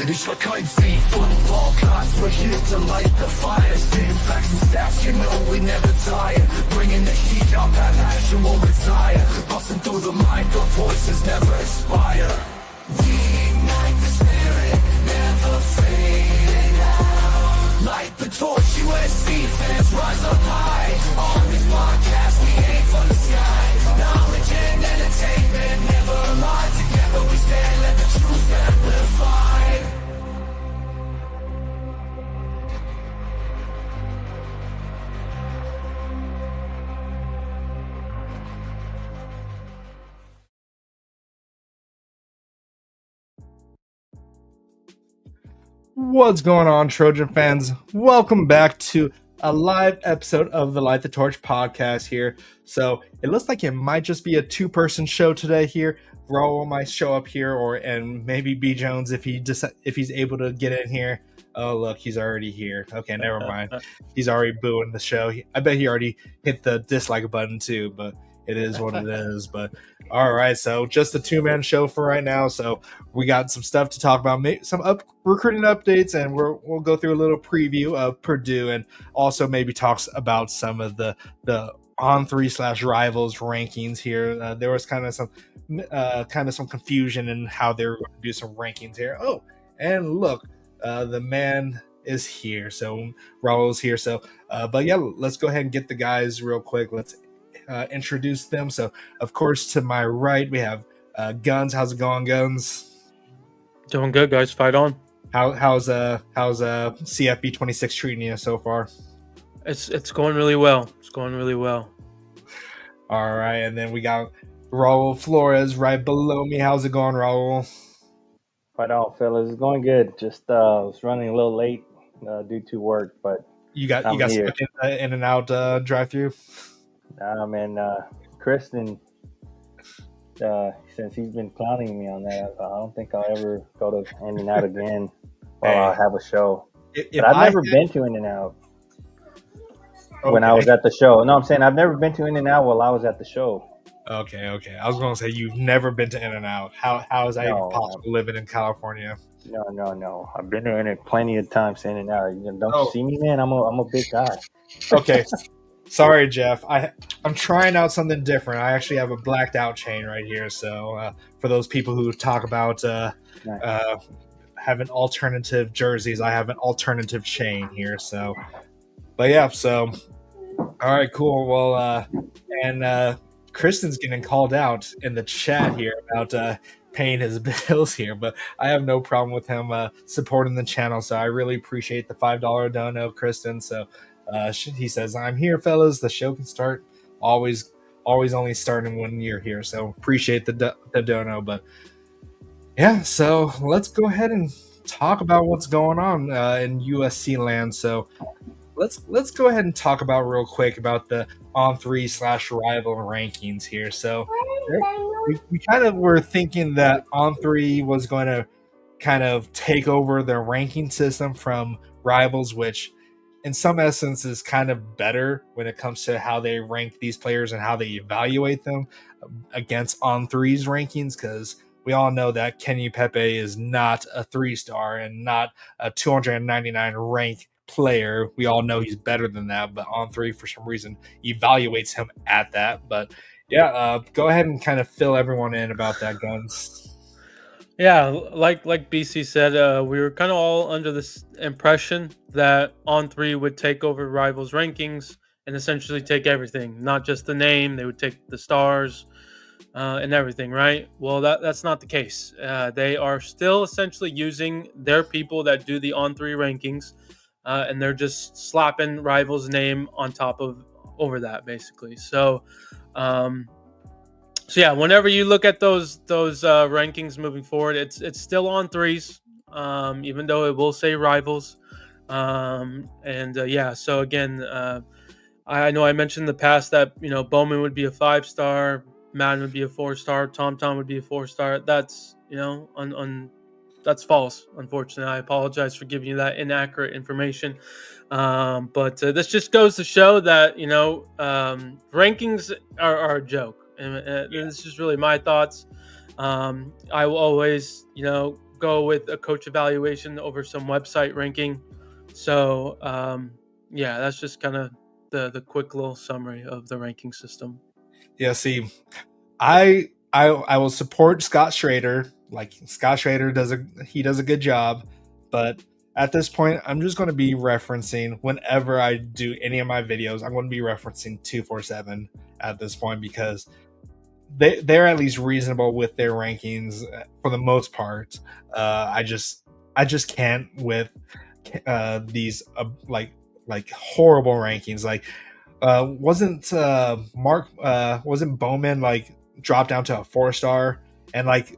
Ich war kein Thief, Football Class, we're here to light the fire. Spitting facts and stats, you know we never tire. Bringing the heat up, that passion won't retire. Busting through the mic, our voices never expire. We ignite the spirit, never fading out. Light the torch, USC fans rise up high. On this podcast, we aim for the sky. Knowledge and entertainment never lie. Together we stand, let the truth amplify. What's going on, Trojan fans? Welcome back to a live episode of the Light the Torch podcast here. So it looks like it might just be a two-person show today here. Raul might show up here, and maybe B Jones if he's able to get in here. Oh, look, he's already here. Okay, never mind. He's already booing the show. I bet he already hit the dislike button too, but it is what it is. But all right, so just a two-man show for right now. So we got some stuff to talk about, some recruiting updates, and we'll go through a little preview of Purdue, and also maybe talks about some of the on3/rivals rankings here. There was kind of some confusion in how they were going to do some rankings here. Oh, and look, the man is here. So Raul's here. So, but yeah, let's go ahead and get the guys real quick. Let's introduce them. So, of course, to my right we have Guns. How's it going, Guns? Doing good, guys. Fight on. How's CFB 26 treating you so far? It's going really well. It's going really well. All right, and then we got Raul Flores right below me. How's it going, Raul? Right on, fellas. It's going good. Just was running a little late due to work, but you got here. stuck in and out drive-through. Man, Kristen, since he's been clowning me on that, I don't think I'll ever go to In-N-Out again while I have a show. But I've never been to In-N-Out when I was at the show. No, I'm saying I've never been to In-N-Out while I was at the show. Okay. I was going to say you've never been to In-N-Out. How is that even possible living in California? No. I've been there plenty of times to In-N-Out. You see me, man? I'm a big guy. Okay. Sorry, Jeff. I'm trying out something different. I actually have a blacked out chain right here. So for those people who talk about having alternative jerseys, I have an alternative chain here. So, but yeah. So, all right, cool. Well, and Kristen's getting called out in the chat here about paying his bills here, but I have no problem with him supporting the channel. So I really appreciate the $5 dono, Kristen. So. He says, "I'm here, fellas. The show can start. Always only starting when you're here. So appreciate the dono." But yeah, so let's go ahead and talk about what's going on in USC land. So let's go ahead and talk about real quick about the on3/rival rankings here. So we kind of were thinking that On3 was going to kind of take over the ranking system from Rivals, which in some essence is kind of better when it comes to how they rank these players and how they evaluate them against On3's rankings, because we all know that Kenny Pepe is not a 3-star and not a 299 rank player. We all know he's better than that, but On3 for some reason evaluates him at that. But yeah, go ahead and kind of fill everyone in about that, Guns. Yeah, like BC said, we were kind of all under this impression that On3 would take over Rivals rankings and essentially take everything, not just the name. They would take the stars and everything, right? Well, that's not the case. They are still essentially using their people that do the On3 rankings, and they're just slapping Rivals' name on top of over that, basically. So yeah, whenever you look at those rankings moving forward, it's still On3's, even though it will say Rivals. Yeah, so again, I know I mentioned in the past that Bowman would be a 5-star, Madden would be a 4-star, Tom would be a 4-star. That's that's false. Unfortunately, I apologize for giving you that inaccurate information. But this just goes to show that rankings are a joke. And this is really my thoughts. I will always, go with a coach evaluation over some website ranking. So yeah, that's just kind of the quick little summary of the ranking system. Yeah, see, I will support Scott Schrader. Like Scott Schrader does a good job, but at this point, I'm just going to be referencing whenever I do any of my videos. I'm going to be referencing 247 at this point because they're at least reasonable with their rankings for the most part. I just can't with these like horrible rankings. Like wasn't Bowman like dropped down to a 4-star, and like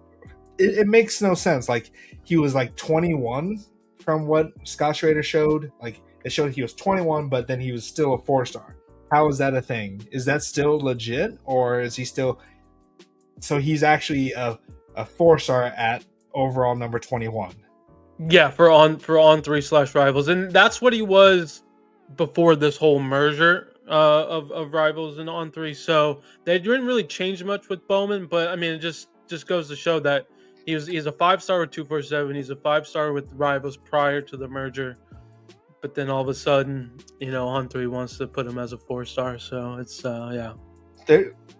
it makes no sense. Like he was like 21 from what Scott Schrader showed. Like it showed he was 21, but then he was still a 4-star. How is that a thing? Is that still legit, or is he still? So he's actually a 4-star at overall number 21. Yeah, for on 3/Rivals, and that's what he was before this whole merger of Rivals and On 3. So they didn't really change much with Bowman, but I mean, it just goes to show that he's a 5-star with 247. He's a 5-star with Rivals prior to the merger, but then all of a sudden, On 3 wants to put him as a 4-star. So it's yeah.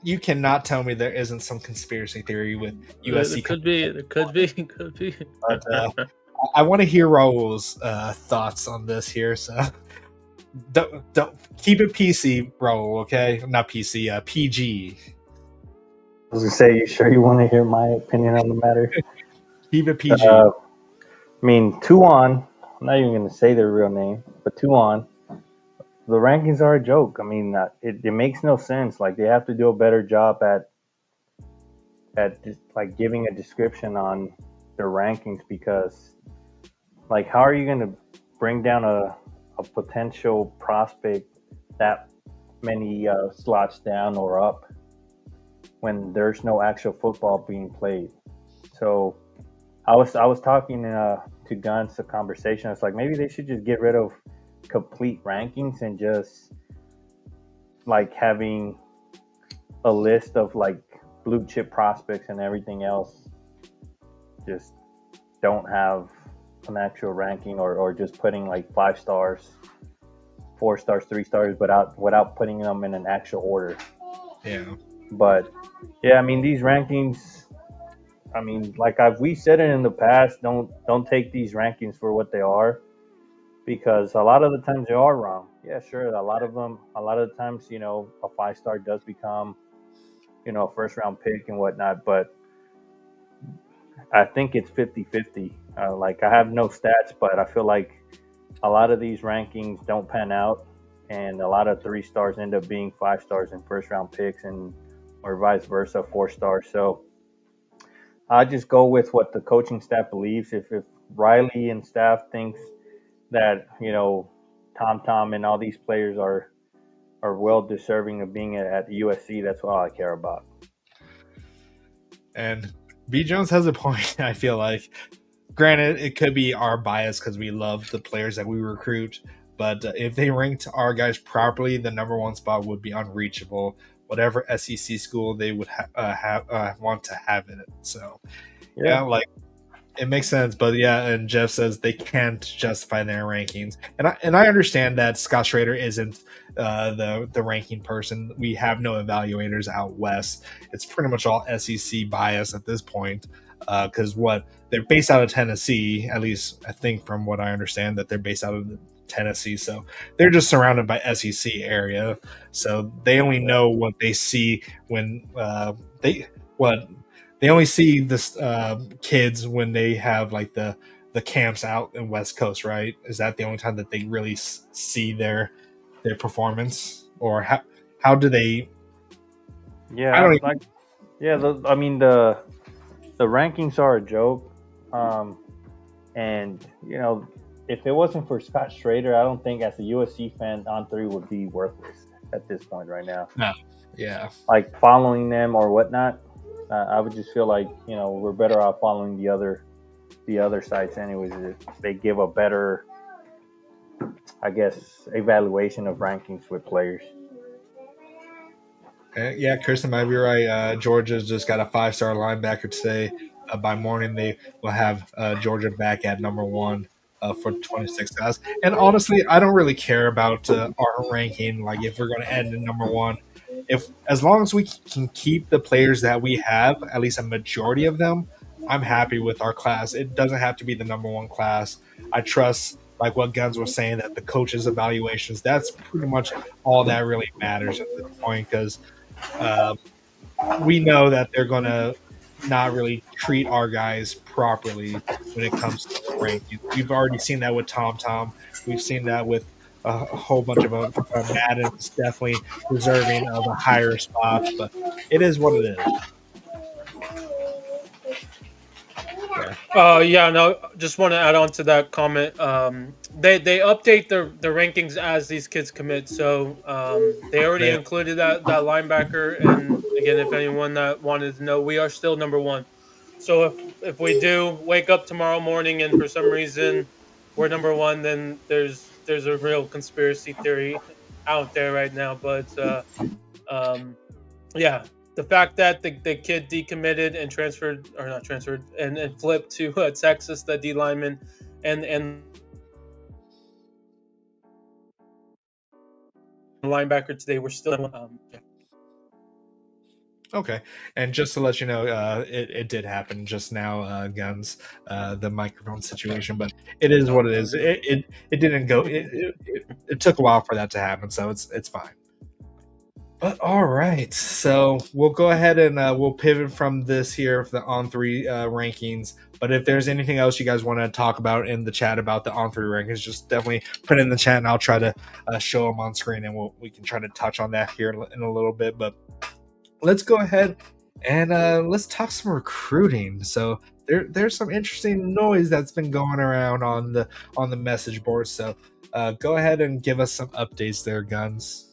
You cannot tell me there isn't some conspiracy theory with USC. It could be. It could be. But I want to hear Raul's thoughts on this here. So don't keep it PC, Raul. Okay, not PC. PG. I was gonna say, you sure you want to hear my opinion on the matter? Keep it PG. I mean, 2-on. I'm not even gonna say their real name, but 2-on. The rankings are a joke. I mean, it makes no sense. Like they have to do a better job at just like giving a description on their rankings, because like how are you going to bring down a potential prospect that many slots down or up when there's no actual football being played? So I was talking to Guns, a conversation. It's like maybe they should just get rid of complete rankings and just like having a list of like blue chip prospects, and everything else just don't have an actual ranking, or just putting like 5 stars, 4 stars, 3 stars, but without putting them in an actual order. Yeah. But yeah, I mean, these rankings, I mean, like we said it in the past, don't take these rankings for what they are, because a lot of the times they are wrong. Yeah, sure. A lot of the times, a 5-star does become, a first-round pick and whatnot. But I think it's 50-50. Like I have no stats, but I feel like a lot of these rankings don't pan out, and a lot of 3-stars end up being 5-stars and first-round picks, or vice versa, 4-stars. So I just go with what the coaching staff believes. If Riley and staff thinks that Tom and all these players are well deserving of being at USC, that's all I care about. And B Jones has a point. I feel like, granted, it could be our bias because we love the players that we recruit, but if they ranked our guys properly, the number 1 spot would be unreachable, whatever SEC school they would want to have in it. So yeah, like it makes sense. But yeah, and Jeff says they can't justify their rankings, and I understand that Scott Schrader isn't the ranking person. We have no evaluators out west. It's pretty much all SEC bias at this point, because they're based out of Tennessee, at least I think from what I understand that they're based out of Tennessee, so they're just surrounded by SEC area, so they only know what they see when they only see this kids when they have like the camps out in West Coast, right? Is that the only time that they really see their performance, or how do they? Yeah, I don't even... I mean the rankings are a joke, and if it wasn't for Scott Schrader, I don't think as a USC fan, On 3 would be worthless at this point right now. No, yeah, like following them or whatnot. I would just feel like we're better off following the other sites anyways. They give a better, I guess, evaluation of rankings with players. Yeah, Kirsten might be right. Georgia's just got a 5-star linebacker today. by morning they will have Georgia back at number one for 26 guys. And honestly, I don't really care about our ranking. Like if we're going to end in number one, if as long as we can keep the players that we have, at least a majority of them, I'm happy with our class. It doesn't have to be the number one class. I trust, like what Guns was saying, that the coaches' evaluations, that's pretty much all that really matters at this point because uh, we know that they're going to not really treat our guys properly when it comes to the rankings. We've already seen that with Tom Tom. We've seen that with a whole bunch of Madden is definitely deserving of a higher spot, but it is what it is. Yeah, no, just want to add on to that comment. They update the rankings as these kids commit, so they already included that linebacker. And again, if anyone that wanted to know, we are still number one. So if we do wake up tomorrow morning and for some reason we're number one, then there's a real conspiracy theory out there right now. But um, yeah, the fact that the kid decommitted and transferred, or not transferred, and flipped to Texas, the D lineman, and linebacker today, we're still yeah. Okay, and just to let you know, it did happen just now, Guns, the microphone situation, but it is what it is. It didn't go. It took a while for that to happen, so it's fine. But all right, so we'll go ahead and we'll pivot from this here for the on three rankings. But if there's anything else you guys want to talk about in the chat about the on three rankings, just definitely put it in the chat, and I'll try to show them on screen, and we can try to touch on that here in a little bit. But let's go ahead and let's talk some recruiting. So there's some interesting noise that's been going around on the message board. So go ahead and give us some updates there, Guns.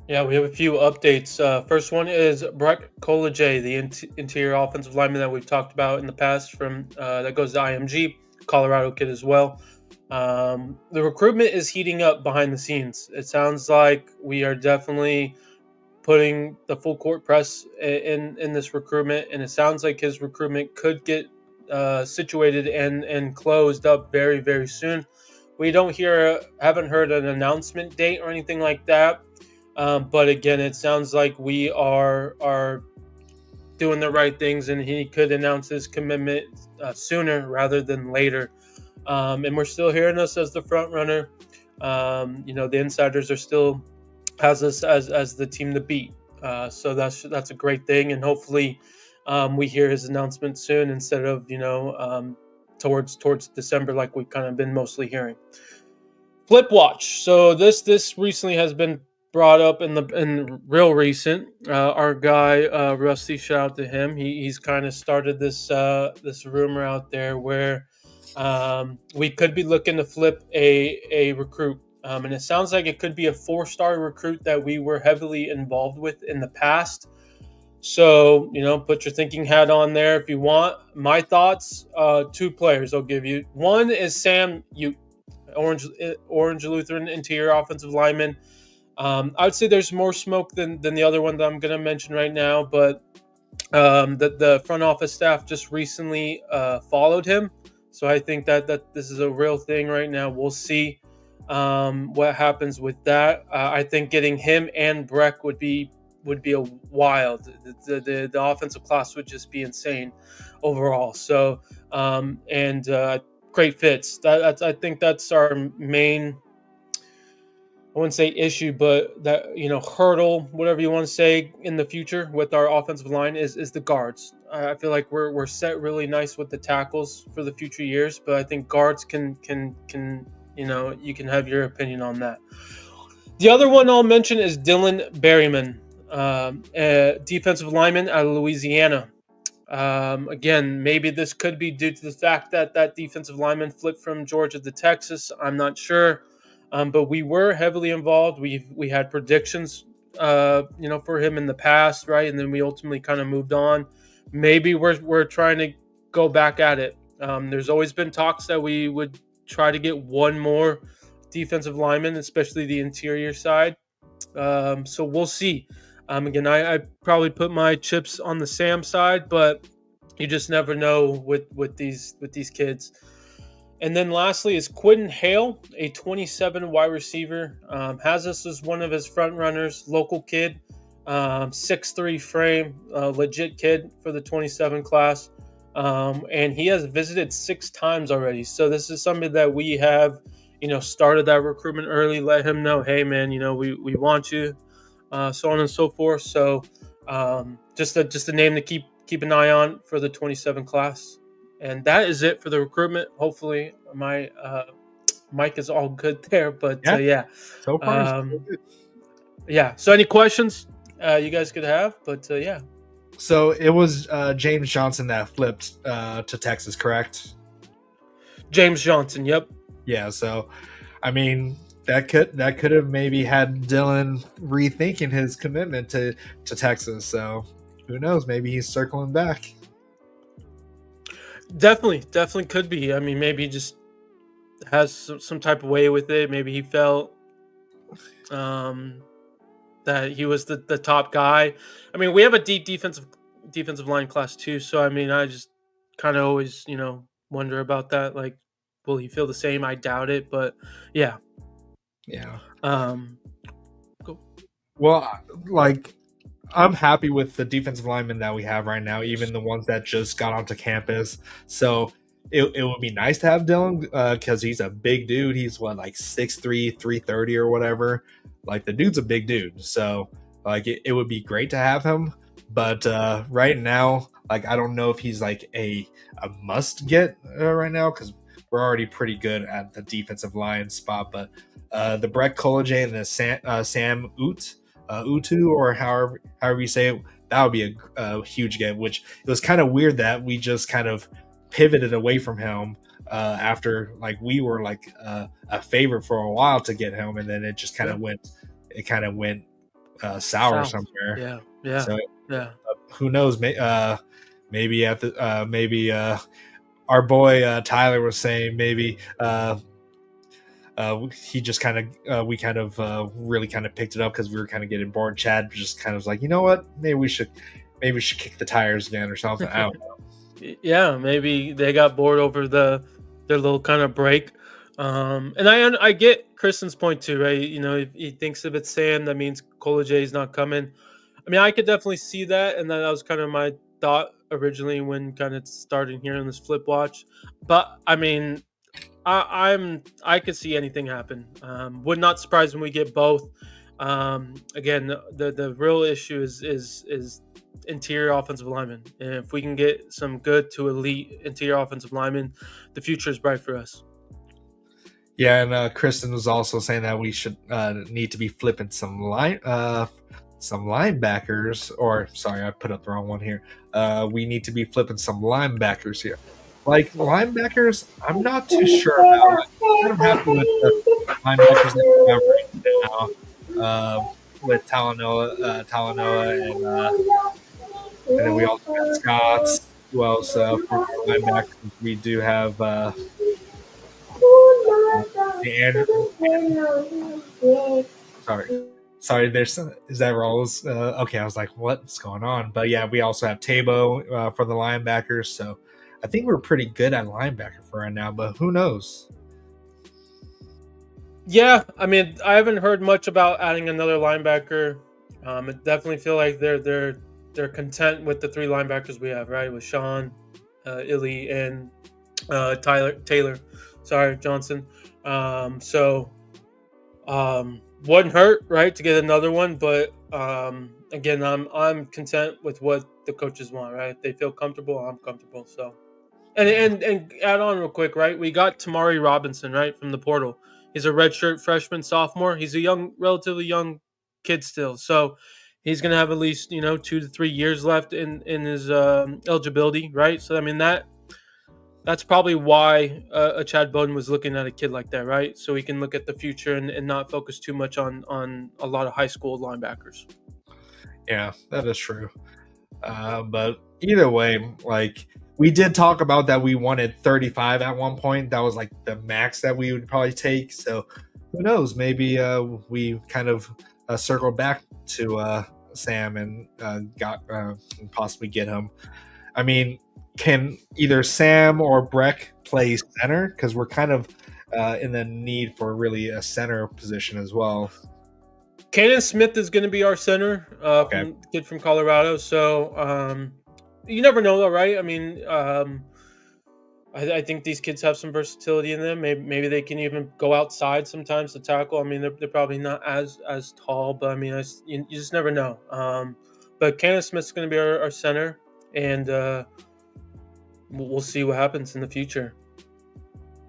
Yeah, we have a few updates. First one is Breck Colajay, the interior offensive lineman that we've talked about in the past, from that goes to IMG, Colorado kid as well. The recruitment is heating up behind the scenes. It sounds like we are definitely putting the full court press in this recruitment, and it sounds like his recruitment could get situated and closed up very, very soon. We haven't heard an announcement date or anything like that. But again, it sounds like we are doing the right things, and he could announce his commitment sooner rather than later. And we're still hearing us as the front runner. The insiders are still has us as the team to beat. So that's a great thing, and hopefully we hear his announcement soon instead of towards December like we've kind of been mostly hearing. Flip watch. So this recently has been brought up in real recent. Our guy Rusty, shout out to him. He's kind of started this rumor out there where we could be looking to flip a recruit, and it sounds like it could be a 4-star recruit that we were heavily involved with in the past. So put your thinking hat on there if you want. My thoughts: 2 players I'll give you. One is Sam Ute, Orange Lutheran interior offensive lineman. I would say there's more smoke than the other one that I'm going to mention right now, but the front office staff just recently followed him, so I think that this is a real thing right now. We'll see what happens with that. I think getting him and Breck would be a wild. The offensive class would just be insane overall. So great fits. I think that's our main, I wouldn't say issue, but that hurdle, whatever you want to say, in the future with our offensive line is the guards. I feel like we're set really nice with the tackles for the future years, but I think guards can you can have your opinion on that. The other one I'll mention is Dylan Berryman, a defensive lineman out of Louisiana. Again, maybe this could be due to the fact that defensive lineman flipped from Georgia to Texas. I'm not sure. But we were heavily involved. We had predictions, for him in the past, right? And then we ultimately kind of moved on. Maybe we're trying to go back at it. There's always been talks that we would try to get one more defensive lineman, especially the interior side. So we'll see. Again, I probably put my chips on the Sam side, but You just never know with these kids. And then lastly is Quentin Hale, a 27 wide receiver. Has us as one of his front runners, local kid, 6'3" frame, legit kid for the 27 class. And he has visited 6 times already. So this is something that we have, started that recruitment early, let him know, hey, man, we want you, so on and so forth. So just a name to keep an eye on for the 27 class. And that is it for the recruitment. Hopefully my mic is all good there, but yeah. So far, so good. Yeah. So any questions you guys could have, but yeah. So it was James Johnson that flipped to Texas, correct? James Johnson. Yep. Yeah. So, I mean, that could have maybe had Dylan rethinking his commitment to Texas. So, who knows? Maybe he's circling back. Definitely could be. I mean, maybe he just has some type of way with it. Maybe he felt that he was the top guy. I mean, we have a deep defensive line class too. So I mean, I just kind of always wonder about that. Like, will he feel the same? I doubt it, but yeah. Cool. Well, like, I'm happy with the defensive linemen that we have right now, even the ones that just got onto campus. So it would be nice to have Dylan because he's a big dude. He's like 6'3", 330 or whatever. Like, the dude's a big dude. So like it would be great to have him. But right now, like, I don't know if he's like a must get right now because we're already pretty good at the defensive line spot. But the Brett College and the Sam Utu, or however you say it, that would be a huge get. Which it was kind of weird that we just kind of pivoted away from him after like we were like a favorite for a while to get him, and then it just kind of went sour somewhere. Yeah. So yeah. Who knows? Maybe at the our boy Tyler was saying maybe. He just kind of we kind of really kind of picked it up because we were kind of getting bored. Chad just kind of was like, you know what, maybe we should kick the tires again or something. I don't know. Yeah, maybe they got bored over their little kind of break. And I get Kristen's point too, right? If he thinks if it's Sam, that means College is not coming. I mean, I could definitely see that, and that was kind of my thought originally when kind of starting here on this flip watch. But I mean, I could see anything happen. Would not surprise when we get both. Again, the real issue is interior offensive linemen, and if we can get some good to elite interior offensive linemen, the future is bright for us. Yeah, and Kristen was also saying that we should need to be flipping some linebackers. Or sorry, I put up the wrong one here. We need to be flipping some linebackers here. Like, linebackers, I'm not too sure about. I'm kind of happy with the linebackers that we have right now. With Talanoa, and then we also got Scott's. Who else for linebackers? We do have Sorry, is that Rolls? Okay, I was like, what's going on? But yeah, we also have Tabo for the linebackers. So I think we're pretty good at linebacker for right now, but who knows? Yeah, I mean, I haven't heard much about adding another linebacker. I definitely feel like they're content with the 3 linebackers we have, right? With Sean, Illy, and Taylor. Sorry, Johnson. Wouldn't hurt, right, to get another one, but again, I'm content with what the coaches want, right? If they feel comfortable, I'm comfortable. So, and add on real quick, right? We got Tamari Robinson, right, from the portal. He's a redshirt freshman, sophomore. He's a relatively young kid still, so he's gonna have at least 2 to 3 years left in his eligibility, right? So I mean that's probably why a Chad Bowden was looking at a kid like that, right? So he can look at the future and not focus too much on a lot of high school linebackers. Yeah, that is true. But either way, like, we did talk about that we wanted 35 at one point. That was like the max that we would probably take. So who knows? Maybe we kind of circled back to Sam and got possibly get him. I mean, can either Sam or Breck play center? Because we're kind of in the need for really a center position as well. Cannon Smith is going to be our center, Okay. kid from Colorado. So you never know, though, right? I mean, I think these kids have some versatility in them. Maybe they can even go outside sometimes to tackle. I mean, they're probably not as tall, but I mean, you just never know. But Cannon Smith's going to be our center, and we'll see what happens in the future.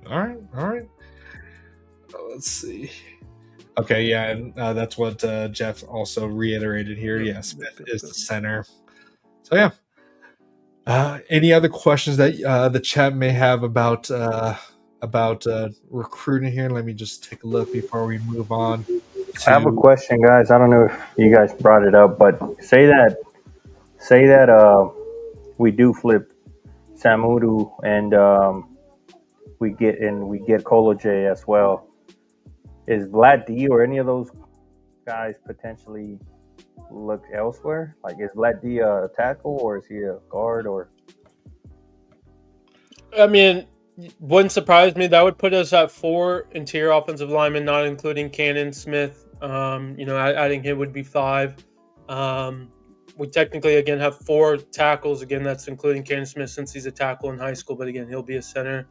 All right. Let's see. Okay, yeah, and that's what Jeff also reiterated here. Yeah, Smith is the center. So yeah. Any other questions that the chat may have about recruiting here? Let me just take a look before we move on. I have a question, guys. I don't know if you guys brought it up, but say that we do flip Samuru and we get Kolo J as well. Is Vlad D or any of those guys potentially look elsewhere? Like, is Vlad D a tackle or is he a guard? Or I mean, wouldn't surprise me. That would put us at 4 interior offensive linemen, not including Cannon Smith. Adding him would be 5. We technically again have 4 tackles. Again, that's including Cannon Smith since he's a tackle in high school. But again, he'll be a center.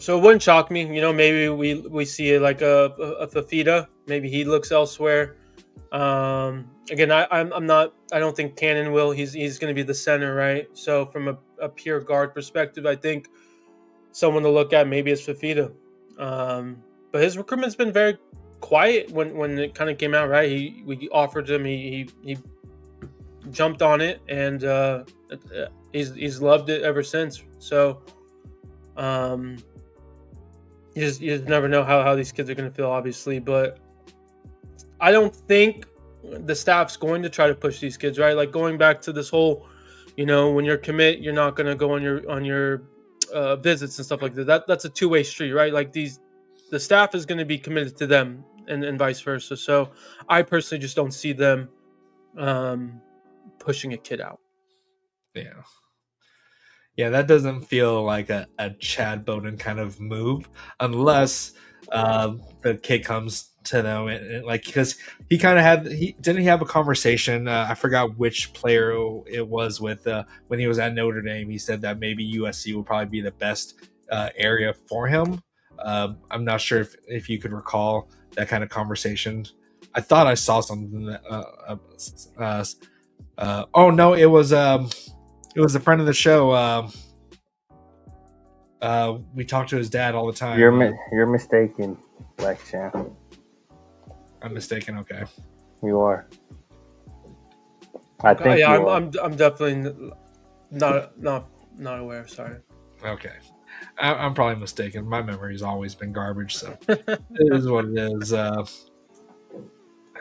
So it wouldn't shock me. Maybe we see it like a Fafita. Maybe he looks elsewhere. Again, I'm not. I don't think Cannon will. He's going to be the center, right? So from a pure guard perspective, I think someone to look at maybe is Fafita. But his recruitment's been very quiet when it kind of came out, right? We offered him, he jumped on it, and he's loved it ever since. So you just never know how these kids are going to feel, obviously, but I don't think the staff's going to try to push these kids, right? Like going back to this whole, when you're commit, you're not going to go on your visits and stuff like that. That's a two-way street, right? Like the staff is going to be committed to them and vice versa. So I personally just don't see them pushing a kid out. Yeah, that doesn't feel like a Chad Bowden kind of move unless the kid comes to them and like, because he kind of didn't he have a conversation, I forgot which player it was with, when he was at Notre Dame. He said that maybe USC would probably be the best area for him. I'm not sure if you could recall that kind of conversation. I thought I saw something that oh no, it was a friend of the show. We talked to his dad all the time. You're mistaken, Black Champ. I'm mistaken. Okay, you are. I think. Yeah, I'm definitely not aware. Sorry. Okay, I'm probably mistaken. My memory's always been garbage, so it is what it is.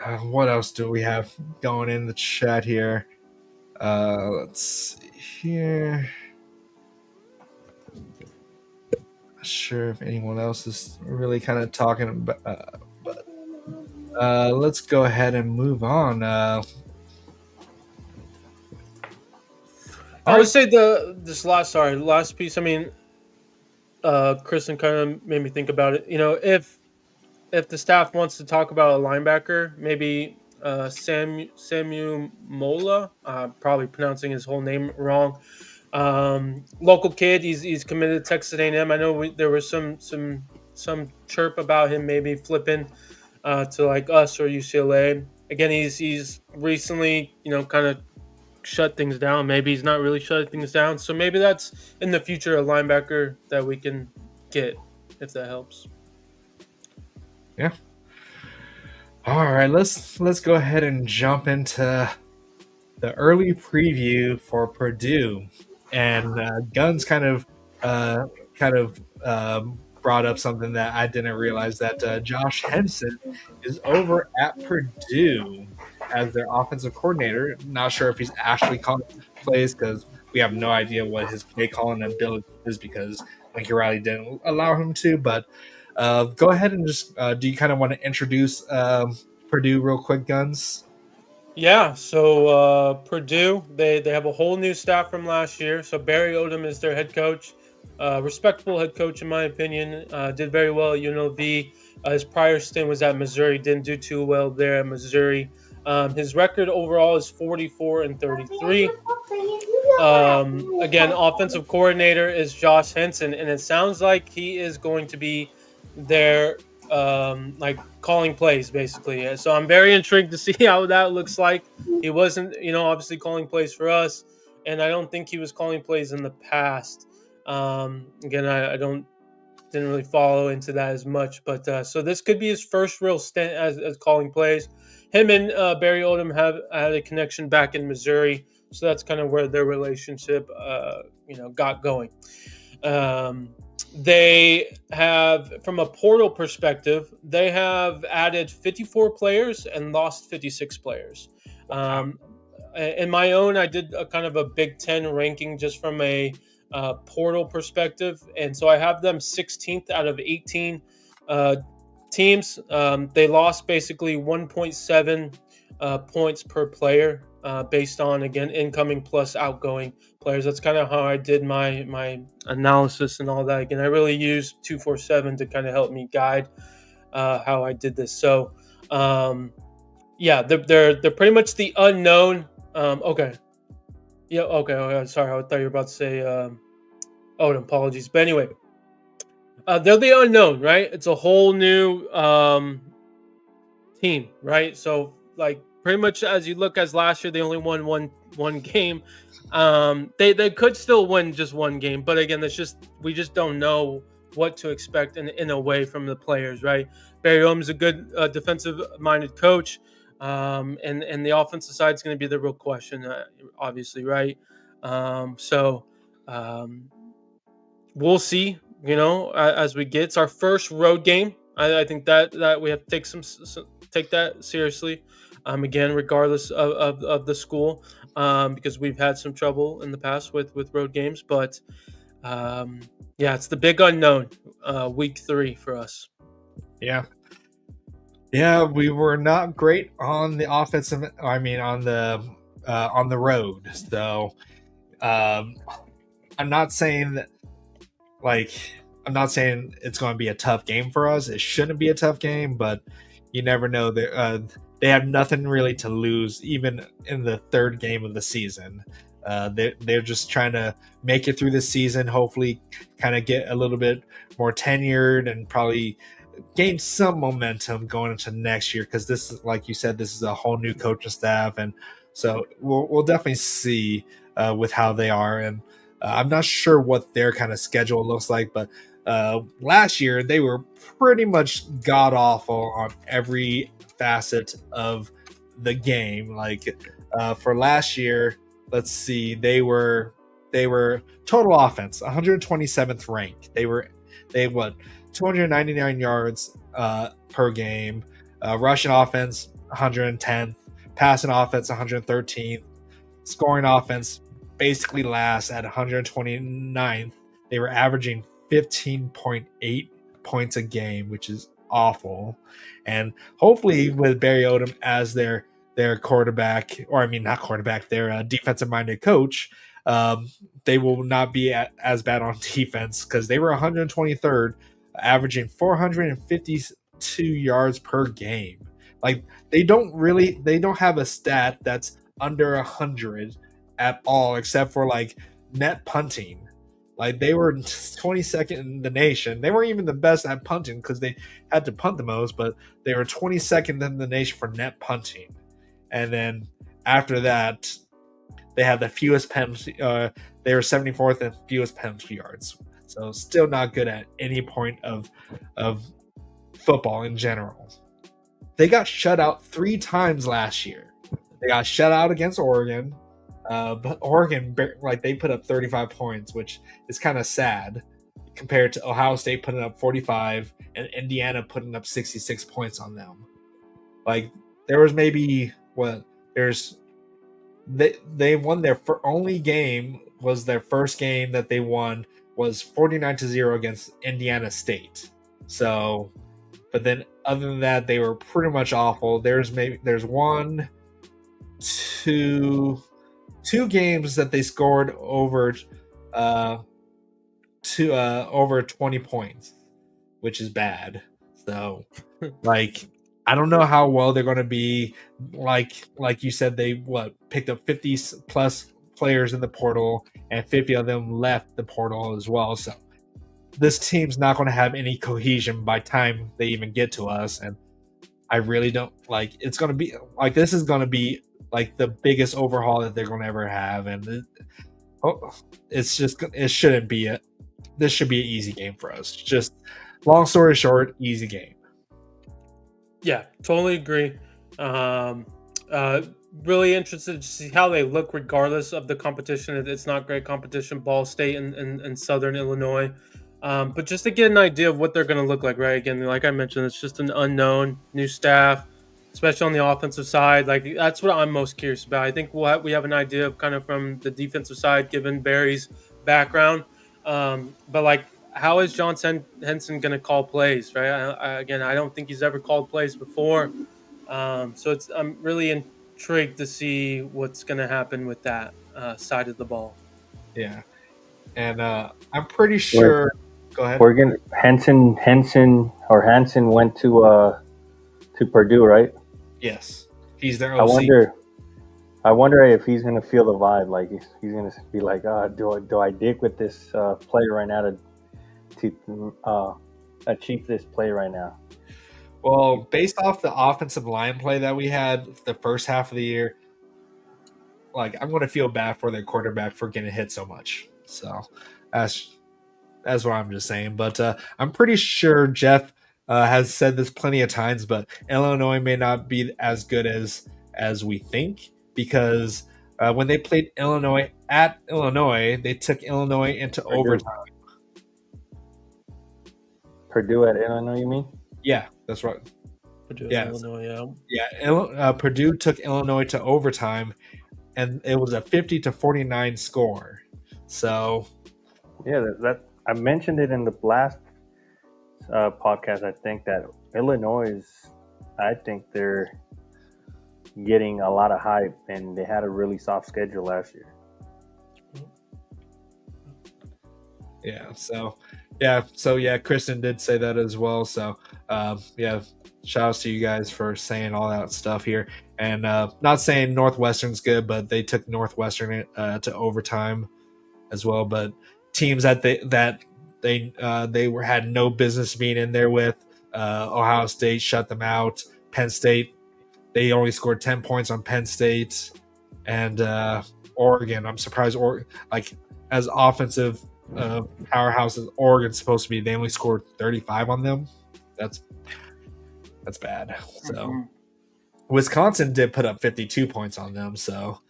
What else do we have going in the chat here? Let's see here. Not sure if anyone else is really kind of talking about, but let's go ahead and move on. I would say this last piece. I mean, Kristen kind of made me think about it. If the staff wants to talk about a linebacker, maybe Samu Mola, probably pronouncing his whole name wrong. Local kid, he's committed to Texas A&M. I know there was some chirp about him maybe flipping to like us or UCLA. Again, he's recently kind of shut things down. Maybe he's not really shutting things down. So maybe that's in the future a linebacker that we can get if that helps. Yeah. All right, let's go ahead and jump into the early preview for Purdue, and Guns kind of brought up something that I didn't realize, that Josh Henson is over at Purdue as their offensive coordinator. Not sure if he's actually calling plays because we have no idea what his play calling ability is because Lincoln Riley didn't allow him to. But go ahead and just do you kind of want to introduce Purdue real quick, Guns? Yeah, so Purdue, they have a whole new staff from last year. So Barry Odom is their head coach, respectable head coach in my opinion. Did very well at UNLV. His prior stint was at Missouri. Didn't do too well there at Missouri. His record overall is 44-33. Again, offensive coordinator is Josh Henson, and it sounds like he is going to be their like calling plays basically. So I'm very intrigued to see how that looks like. He wasn't, obviously calling plays for us, and I don't think he was calling plays in the past. Again, I don't didn't really follow into that as much, but so this could be his first real stint as calling plays. Him and Barry Odom have had a connection back in Missouri, so that's kind of where their relationship, got going. Um, they have, from a portal perspective, they have added 54 players and lost 56 players. In my own, I did a kind of a Big Ten ranking just from a portal perspective, and so I have them 16th out of 18 teams. They lost basically 1.7 points per player based on, again, incoming plus outgoing players. That's kind of how I did my analysis and all that. Again, I really used 247 to kind of help me guide how I did this. So yeah, they're pretty much the unknown. Okay. Yeah. Okay. Sorry, I thought you were about to say. Oh, apologies. But anyway, they're the unknown, right? It's a whole new team, right? So, like, pretty much as you look as last year, they only won one game. They could still win just one game, but again, we just don't know what to expect in a way from the players, right? Barry Odom's a good defensive minded coach. And the offensive side is going to be the real question, obviously, right? So we'll see. As we get, it's our first road game. I think that we have to take that seriously. Again, regardless of the school, because we've had some trouble in the past with road games. But yeah, it's the big unknown, week 3 for us. Yeah. Yeah, we were not great on the offensive. I mean, on the road. So, I'm not saying that. Like, I'm not saying it's going to be a tough game for us. It shouldn't be a tough game, but you never know. They have nothing really to lose, even in the third game of the season. They're just trying to make it through the season. Hopefully, kind of get a little bit more tenured and probably gain some momentum going into next year, because this is, like you said, this is a whole new coaching staff, and so we'll definitely see with how they are. And I'm not sure what their kind of schedule looks like, but last year they were pretty much god awful on every facet of the game. Like, for last year, let's see, they were total offense 127th ranked. They what 299 yards per game. Rushing offense 110th, passing offense 113th, scoring offense basically last at 129th. They were averaging 15.8 points a game, which is awful. And hopefully, with Barry Odom as their quarterback, or I mean not quarterback, their defensive minded coach, they will not be as bad on defense, because they were 123rd, averaging 452 yards per game. Like, they don't have a stat that's under 100 at all, except for like net punting. Like, they were 22nd in the nation. They weren't even the best at punting because they had to punt the most, but they were 22nd in the nation for net punting. And then after that, they had the fewest penalty. They were 74th in fewest penalty yards. So still not good at any point of football in general. They got shut out 3 times last year. They got shut out against Oregon. But Oregon, like, they put up 35 points, which is kind of sad compared to Ohio State putting up 45 and Indiana putting up 66 points on them. Like, there was maybe they won their only game, was their first game that they won was 49-0 against Indiana State. So, but then other than that, they were pretty much awful. There's one two games that they scored over over 20 points, which is bad. So, like, I don't know how well they're going to be. Like you said, they picked up 50 plus players in the portal, and 50 of them left the portal as well. So, this team's not going to have any cohesion by time they even get to us, and I really don't like. It's going to be like this is going to be like the biggest overhaul that they're going to ever have, and it shouldn't be it. This should be an easy game for us. Just long story short, easy game. Yeah, totally agree. Really interested to see how they look regardless of the competition. It's not great competition, Ball State and Southern Illinois. But just to get an idea of what they're going to look like, right? Again, like I mentioned, it's just an unknown, new staff, especially on the offensive side. Like, that's what I'm most curious about. I think we have an idea of kind of from the defensive side, given Barry's background. But like, how is John Henson going to call plays, right? I don't think he's ever called plays before. So I'm really intrigued to see what's going to happen with that side of the ball. Yeah. And I'm pretty sure. Go ahead. We're gonna Hansen went to Purdue, right? Yes, he's their OC. I wonder if he's gonna feel the vibe. Like he's gonna be like, do I dig with this player right now to achieve this play right now? Well, based off the offensive line play that we had the first half of the year, like I'm going to feel bad for their quarterback for getting hit so much. So that's what I'm just saying. But I'm pretty sure Jeff has said this plenty of times, but Illinois may not be as good as we think because when they played Illinois at Illinois, they took Illinois into overtime. Purdue at Illinois, you mean? Yeah, that's right. Purdue, Illinois, Purdue took Illinois to overtime, and it was a 50-49 score. So, yeah, that I mentioned it in the last podcast. I think that Illinois I think they're getting a lot of hype, and they had a really soft schedule last year. So Kristen did say that as well. So shout outs to you guys for saying all that stuff here. And not saying Northwestern's good, but they took Northwestern to overtime as well. But teams that they had no business being in there with. Ohio State shut them out. Penn State, they only scored 10 points on Penn State, and Oregon. I'm surprised. As offensive powerhouse as Oregon's supposed to be, they only scored 35 on them. That's bad. So Wisconsin did put up 52 points on them. So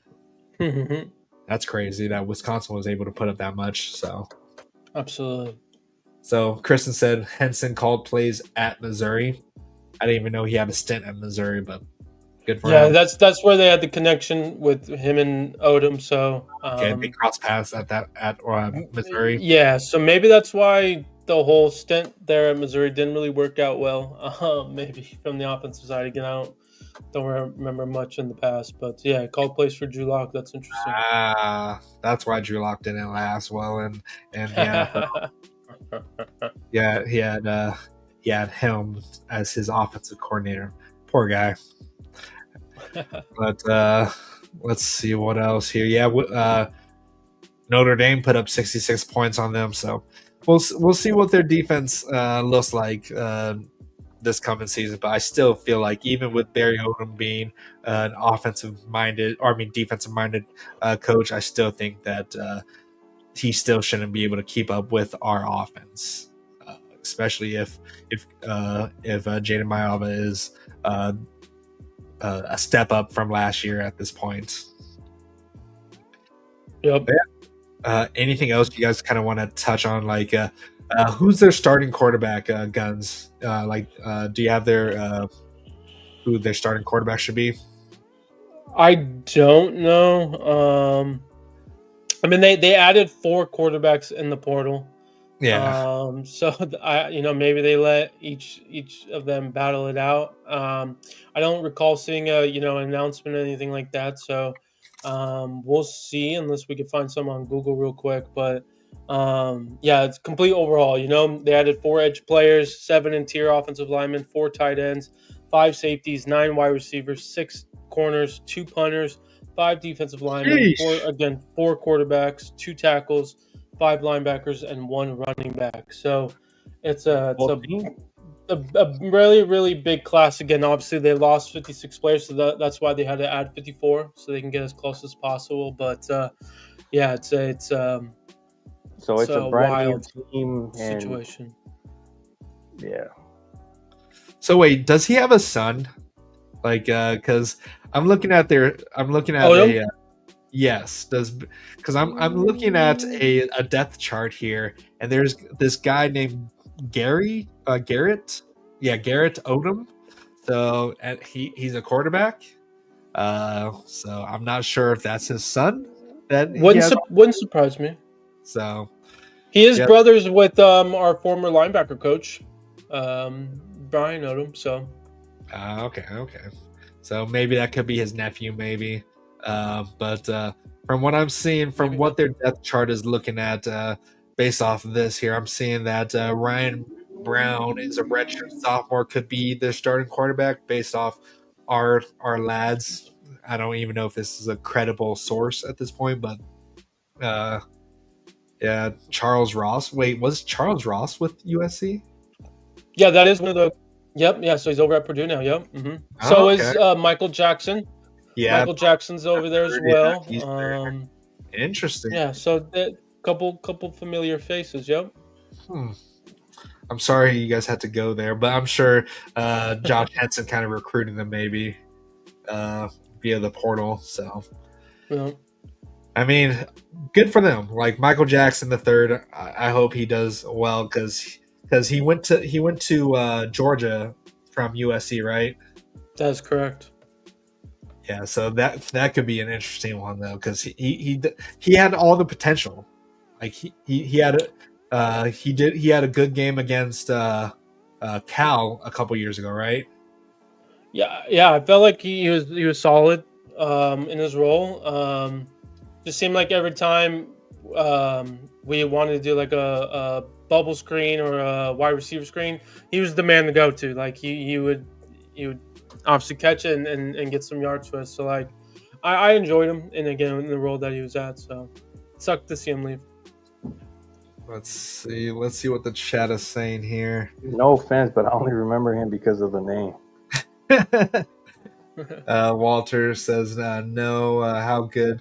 that's crazy that Wisconsin was able to put up that much. So absolutely. So Kristen said Henson called plays at Missouri. I didn't even know he had a stint at Missouri, but good for him. That's where they had the connection with him and Odom. So they cross paths at Missouri. Yeah, so maybe that's why the whole stint there at Missouri didn't really work out well. Maybe from the offensive side again, I don't remember much in the past, but yeah, called plays for Drew Lock. That's interesting. That's why Drew Lock didn't last well, and he had him as his offensive coordinator. Poor guy. But let's see what else here. Yeah, Notre Dame put up 66 points on them, so we'll see what their defense looks like this coming season. But I still feel like even with Barry Odom being an defensive-minded coach, I still think that he still shouldn't be able to keep up with our offense, especially if Jaden Mayava is a step up from last year at this point. Yep. Anything else you guys kind of want to touch on? Like, who's their starting quarterback? Guns. Do you have who their starting quarterback should be? I don't know. I mean, they added 4 quarterbacks in the portal. Yeah. So maybe they let each of them battle it out. I don't recall seeing a an announcement or anything like that. So we'll see unless we can find some on Google real quick. But yeah, it's complete overhaul. They added 4 edge players, 7 interior offensive linemen, 4 tight ends, 5 safeties, 9 wide receivers, 6 corners, 2 punters, 5 defensive linemen, Sheesh. 4 quarterbacks, 2 tackles, 5 linebackers, and 1 running back. So it's a it's Both a, teams? a really really big class. Again, obviously they lost 56 players, so that's why they had to add 54 so they can get as close as possible. But yeah, So it's it's a a brand new wild team, and situation. yeah. So wait, does he have a son? Like, because I'm looking at Odom? a yes. Because I'm looking at a depth chart here, and there's this guy named Garrett, yeah, Garrett Odom. So and he's a quarterback. So I'm not sure if that's his son that he has. Wouldn't surprise me. So He is yeah. brothers with our former linebacker coach, Brian Odom. So Okay. So maybe that could be his nephew, maybe. But from what I'm seeing, from maybe what not. their depth chart is looking at, based off of this here, I'm seeing that Ryan Brown is a redshirt sophomore, could be their starting quarterback based off our lads. I don't even know if this is a credible source at this point, but uh, yeah, Charles Ross. Wait, was Charles Ross with USC? Yeah, that is one of the. Yep. Yeah. So he's over at Purdue now. Yep. Oh, So okay. is Michael Jackson. Yeah, Michael Jackson's over there as yeah, well. he's there. Interesting. Yeah. So couple familiar faces. Yep. Hmm. I'm sorry you guys had to go there, but I'm sure Josh Henson kind of recruited them maybe uh, via the portal. So Yeah. I mean, good for them. Like Michael Jackson the third, I hope he does well because he went to Georgia from USC, right? That's correct. Yeah, so that could be an interesting one though because he had all the potential. Like he had he had a good game against Cal a couple years ago, right? Yeah. Yeah. I felt like he was solid in his role. Just seemed like every time we wanted to do like a bubble screen or a wide receiver screen, he was the man to go to. Like he would obviously catch it and get some yards for us. So like I enjoyed him, and again in the role that he was at. So it sucked to see him leave. Let's see. Let's see what the chat is saying here. No offense, but I only remember him because of the name. Walter says, "No, how good,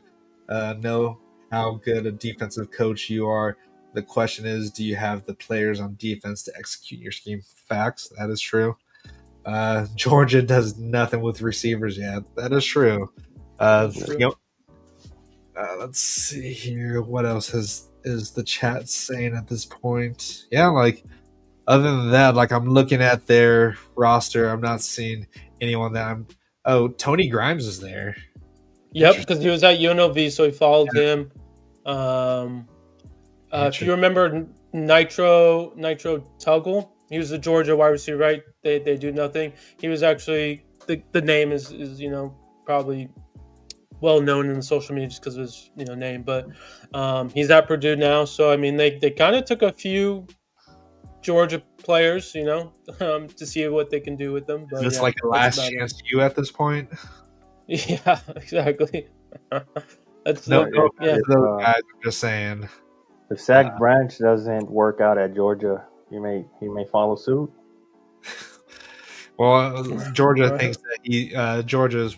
know how good a defensive coach you are. The question is, do you have the players on defense to execute your scheme?" Facts. That is true. Georgia does nothing with receivers yet. That is true. True. Let's see here. What else is the chat saying at this point? Yeah, like other than that, like I'm looking at their roster, I'm not seeing anyone that I'm. Oh, Tony Grimes is there. Yep, because he was at UNLV, so he followed him. If you remember Nitro Tuggle, he was the Georgia wide receiver, right? They do nothing. He was actually the name is probably well known in the social media just because of his name, but he's at Purdue now. So I mean, they kind of took a few Georgia players, to see what they can do with them. Is But this yeah, like a that's last about it. chance to you at this point? Yeah, exactly. That's No, If, no, yeah. if, those uh, guys. I'm just saying. if Zach Branch doesn't work out at Georgia, he may follow suit. Well, Georgia Right. thinks that Georgia's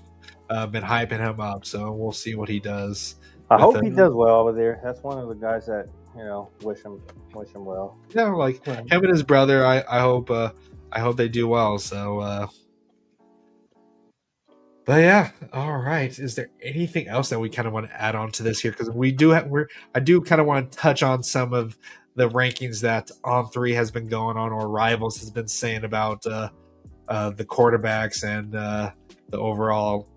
been hyping him up, so we'll see what he does. I with hope it. he does well over there. That's one of the guys that wish him well. Yeah, like Right. him and his brother. I hope they do well. So, but yeah, all right. Is there anything else that we kind of want to add on to this here? Because I do kind of want to touch on some of the rankings that On3 has been going on, or Rivals has been saying about the quarterbacks and the overall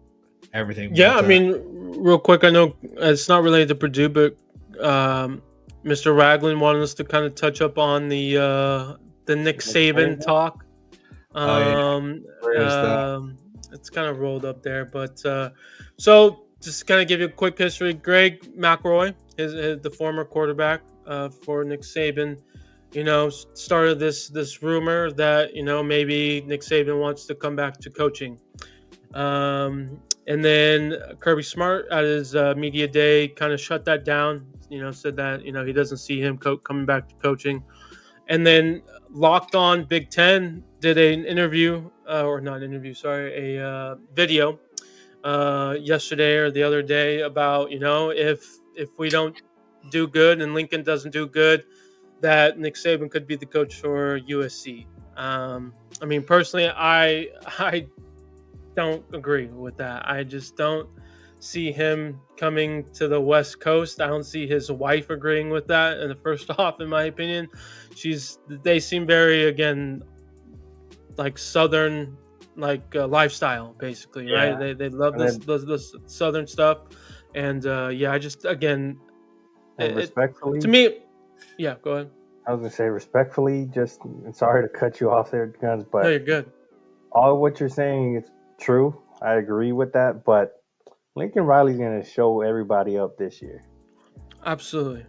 everything. Yeah, But, I mean, real quick, I know it's not related to Purdue, but Mr. Ragland wanted us to kind of touch up on the Nick Saban talk. Where is that? It's kind of rolled up there, but so just kind of give you a quick history. Greg McElroy, the former quarterback for Nick Saban, started this rumor that maybe Nick Saban wants to come back to coaching. And then Kirby Smart at his media day kind of shut that down. Said that he doesn't see him coming back to coaching. And then Locked On Big Ten did an interview, or not interview, sorry, a video yesterday or the other day about if we don't do good and Lincoln doesn't do good, that Nick Saban could be the coach for USC. I mean, personally, I don't agree with that. I just don't see him coming to the West Coast. I don't see his wife agreeing with that. And first off, in my opinion, they seem very, again, like Southern, like lifestyle, basically, right? They love this Southern stuff. And I just, again, respectfully, to me, yeah, go ahead. I was gonna say respectfully, just sorry to cut you off there, Guns, but no, you're good. All what you're saying is true. I agree with that, but Lincoln Riley's going to show everybody up this year. Absolutely.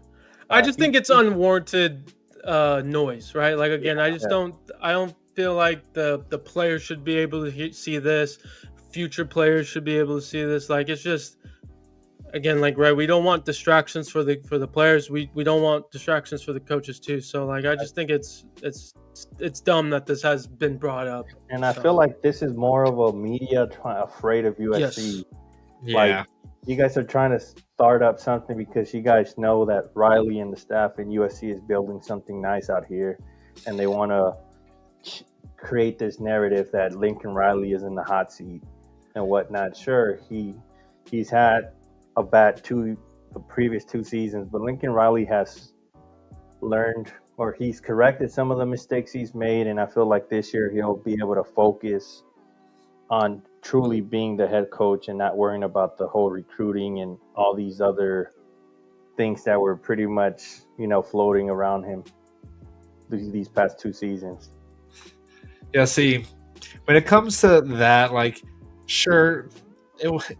I just think it's unwarranted noise, right? Like, again, I don't feel like the players should be able to see this. Future players should be able to see this. Like, it's just, again, like, right, we don't want distractions for the players. We don't want distractions for the coaches too. So, like, I just think it's dumb that this has been brought up. And I feel like this is more of a media afraid of USC. Yes. Like, you guys are trying to start up something because you guys know that Riley and the staff in USC is building something nice out here, and they want to create this narrative that Lincoln Riley is in the hot seat and whatnot. Sure, he's had a bad the previous 2 seasons, but Lincoln Riley has learned, or he's corrected some of the mistakes he's made, and I feel like this year he'll be able to focus on truly being the head coach and not worrying about the whole recruiting and all these other things that were pretty much, floating around him these past 2 seasons. Yeah, see, when it comes to that, like, sure,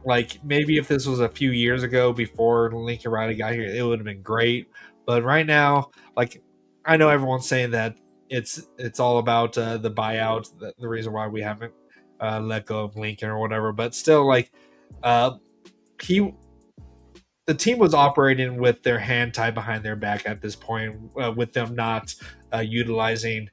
like, maybe if this was a few years ago before Lincoln Riley got here, it would have been great. But right now, like, I know everyone's saying that it's all about the buyout, the reason why we haven't let go of Lincoln or whatever. But still, like, the team was operating with their hand tied behind their back at this point, with them not utilizing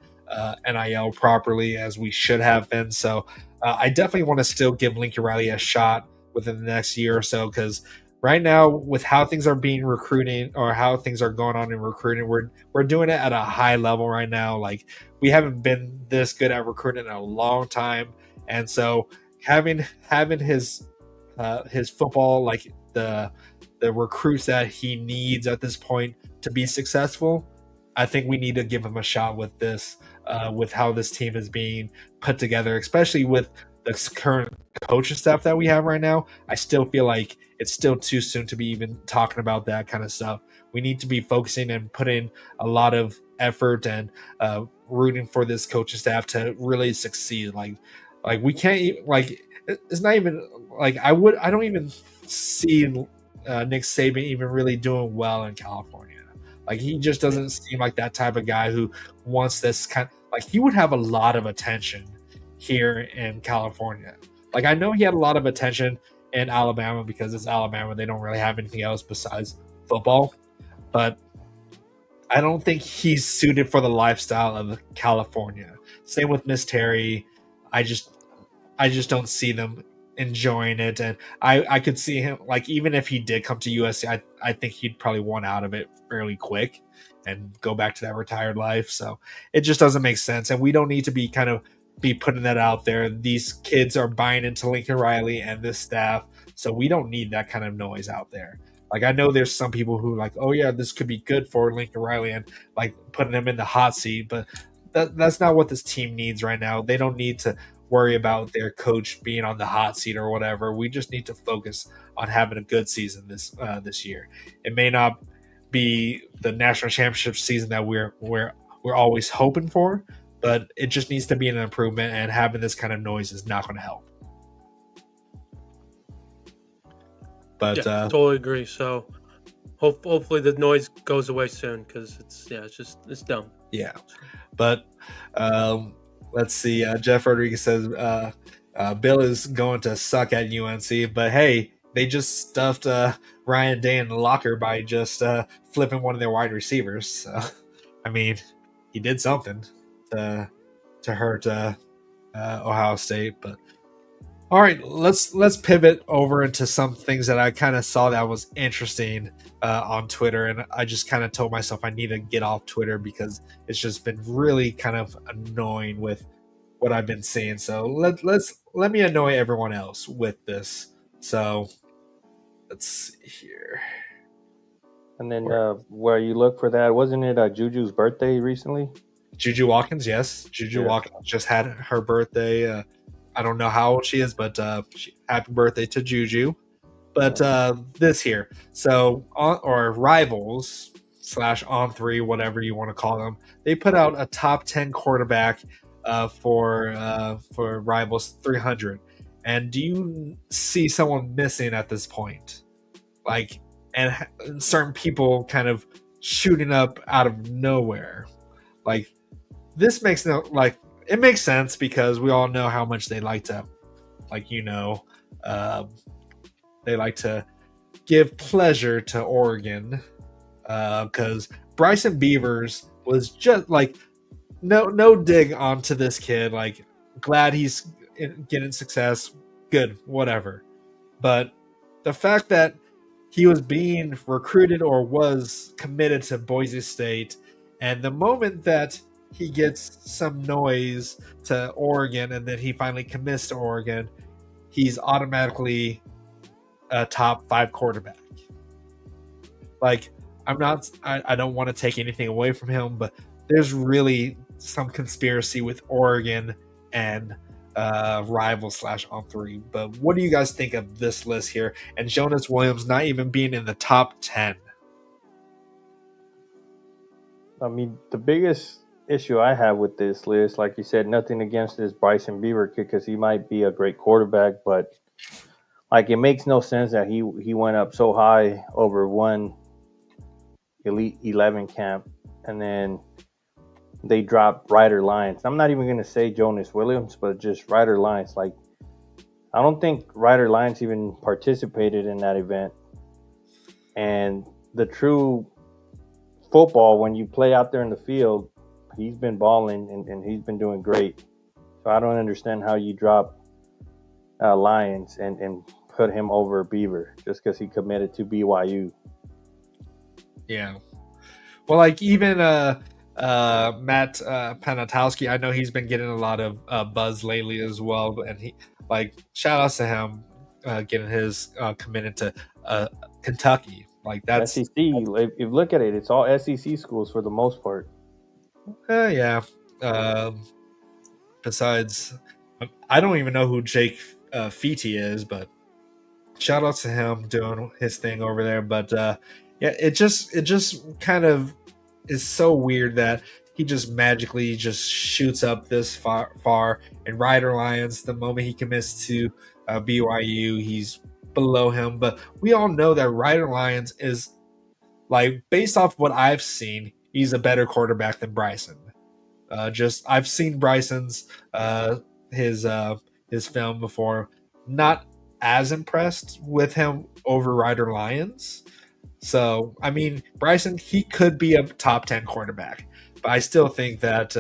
NIL properly as we should have been. So I definitely want to still give Lincoln Riley a shot within the next year or so, because right now, with how things are being recruiting, or how things are going on in recruiting, we're doing it at a high level right now. Like, we haven't been this good at recruiting in a long time, and so having his football, like the recruits that he needs at this point to be successful, I think we need to give him a shot with this, with how this team is being put together, especially with the current coaching staff that we have right now. I still feel like it's still too soon to be even talking about that kind of stuff. We need to be focusing and putting a lot of effort and rooting for this coaching staff to really succeed. Like we can't, like, it's not even like I don't even see Nick Saban even really doing well in California. Like, he just doesn't seem like that type of guy who wants this kind. Like, he would have a lot of attention here in California. Like, I know he had a lot of attention in Alabama because it's Alabama. They don't really have anything else besides football. But I don't think he's suited for the lifestyle of California. Same with Miss Terry. I just don't see them enjoying it. And I could see him, like, even if he did come to USC, I think he'd probably want out of it fairly quick and go back to that retired life. So it just doesn't make sense. And we don't need to be putting that out there. These kids are buying into Lincoln Riley and this staff, so we don't need that kind of noise out there. Like, I know there's some people who like, oh yeah, this could be good for Lincoln Riley and like putting him in the hot seat, but that's not what this team needs right now. They don't need to worry about their coach being on the hot seat or whatever. We just need to focus on having a good season this year. It may not be the national championship season that we're always hoping for, but it just needs to be an improvement, and having this kind of noise is not going to help. But totally agree. So hopefully the noise goes away soon, because it's dumb. Yeah, but let's see. Jeff Rodriguez says Bill is going to suck at UNC, but hey, they just stuffed Ryan Day in the locker by just flipping one of their wide receivers. So, I mean, he did something to hurt Ohio State. But all right, let's pivot over into some things that I kind of saw that was interesting on Twitter, and I just kind of told myself I need to get off Twitter because it's just been really kind of annoying with what I've been seeing. So let me annoy everyone else with this. So let's see here. And then where you look for that, wasn't it Juju's birthday recently? Juju Watkins, yes. Juju Watkins just had her birthday. I don't know how old she is, but happy birthday to Juju. But this here, so or Rivals / On3, whatever you want to call them, they put out a top 10 quarterback for Rivals 300. And do you see someone missing at this point? Like, and certain people kind of shooting up out of nowhere. Like, this makes it makes sense because we all know how much they like to, they like to give pleasure to Oregon, because Bryson Beavers was just like, no dig onto this kid. Like, glad he's getting success, good, whatever. But the fact that he was being recruited or was committed to Boise State, and the moment that he gets some noise to Oregon and then he finally commits to Oregon, he's automatically a top 5 quarterback. Like, I don't want to take anything away from him, but there's really some conspiracy with Oregon and Rival / On3. But what do you guys think of this list here? And Jonas Williams not even being in the top 10. I mean, the biggest issue I have with this list, like you said, nothing against this Bryson Beaver kid, because he might be a great quarterback, but like, it makes no sense that he went up so high over one Elite 11 camp, and then they dropped Ryder Lyons. I'm not even going to say Jonas Williams, but just Ryder Lyons. Like, I don't think Ryder Lyons even participated in that event. And the true football, when you play out there in the field, he's been balling and he's been doing great. So I don't understand how you drop Lyons and put him over Beaver just because he committed to BYU. Yeah. Well, like, even Matt Panatowski, I know he's been getting a lot of buzz lately as well, and he, like, shout outs to him getting his committed to Kentucky. Like, that's SEC. If you look at it, it's all SEC schools for the most part. Yeah. Besides, I don't even know who Jake Feety is, but shout outs to him doing his thing over there. But yeah, it just kind of is so weird that he just magically just shoots up this far. And Ryder Lyons, the moment he commits to BYU, he's below him. But we all know that Ryder Lyons is, like, based off what I've seen, he's a better quarterback than Bryson. I've seen Bryson's his film before. Not as impressed with him over Ryder Lyons. So, I mean, Bryson, he could be a top 10 quarterback, but I still think that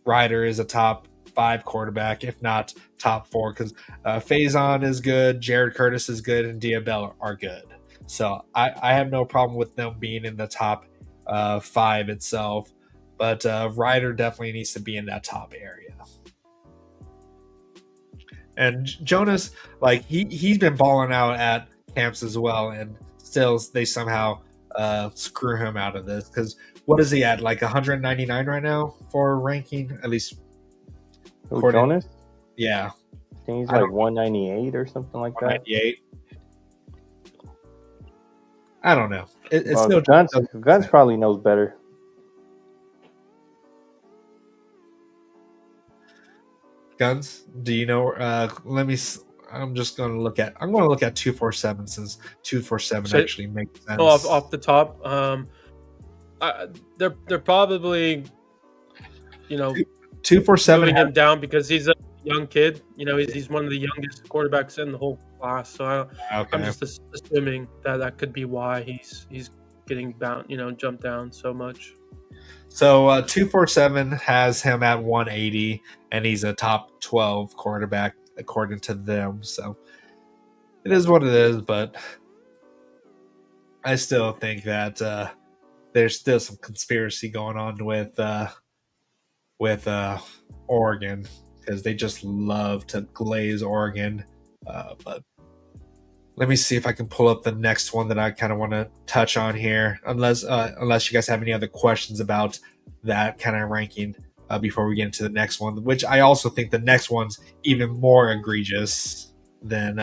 Ryder is a top 5 quarterback, if not top 4, because Faison is good, Jared Curtis is good, and Diabella are good. So I have no problem with them being in the top 5 itself, but Ryder definitely needs to be in that top area. And Jonas, like, he's been balling out at camps as well, and still they somehow screw him out of this, because what is he at, like 199 right now for ranking, at least? Jonas? Yeah. I think he's like 198 or something like that. 198. I don't know. It's Well, still Guns probably knows better. Guns. Do you know? Let me. I'm just going to look at. I'm going to look at 247 since 247 actually makes sense. Off the top, they're probably, 247 moving him down because he's a young kid. He's one of the youngest quarterbacks in the whole class. So I'm just assuming that could be why he's getting jumped down so much. So 247 has him at 180, and he's a top 12 quarterback according to them. So it is what it is, but I still think that there's still some conspiracy going on with Oregon because they just love to glaze Oregon. But let me see if I can pull up the next one that I kind of want to touch on here, unless you guys have any other questions about that kind of ranking before we get into the next one, which I also think the next one's even more egregious than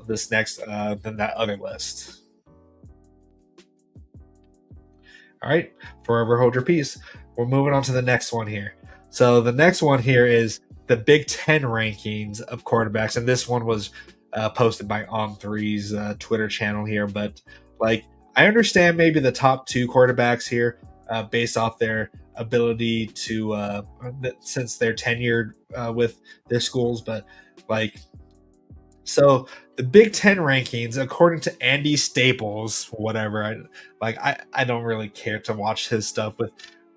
this next than that other list. All right, forever hold your peace. We're moving on to the next one here. So the next one here is the Big Ten rankings of quarterbacks, and this one was posted by On3's Twitter channel here. But I understand maybe the top two quarterbacks here based off their ability to since they're tenured with their schools, but so the Big Ten rankings, according to Andy Staples, whatever. I don't really care to watch his stuff with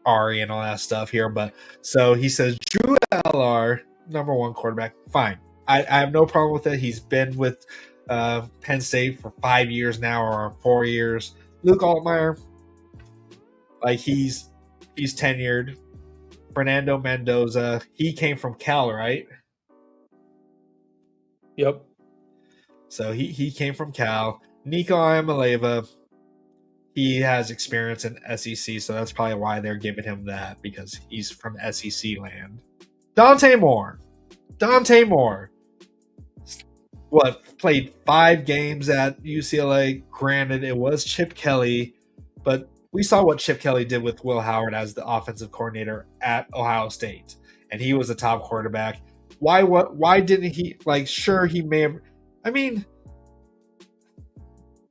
Ari and all that stuff here, but so he says Drew L.R. number one quarterback. Fine, I have no problem with it. He's been with Penn State for 5 years now, or 4 years. Luke Altmaier, he's tenured. Fernando Mendoza, he came from Cal, right? Yep. So he came from Cal. Nico Iamaleava, he has experience in SEC, so that's probably why they're giving him that, because he's from SEC land. Dante Moore, played 5 games at UCLA. Granted, it was Chip Kelly, but we saw what Chip Kelly did with Will Howard as the offensive coordinator at Ohio State, and he was a top quarterback. Why didn't he, sure, he may have,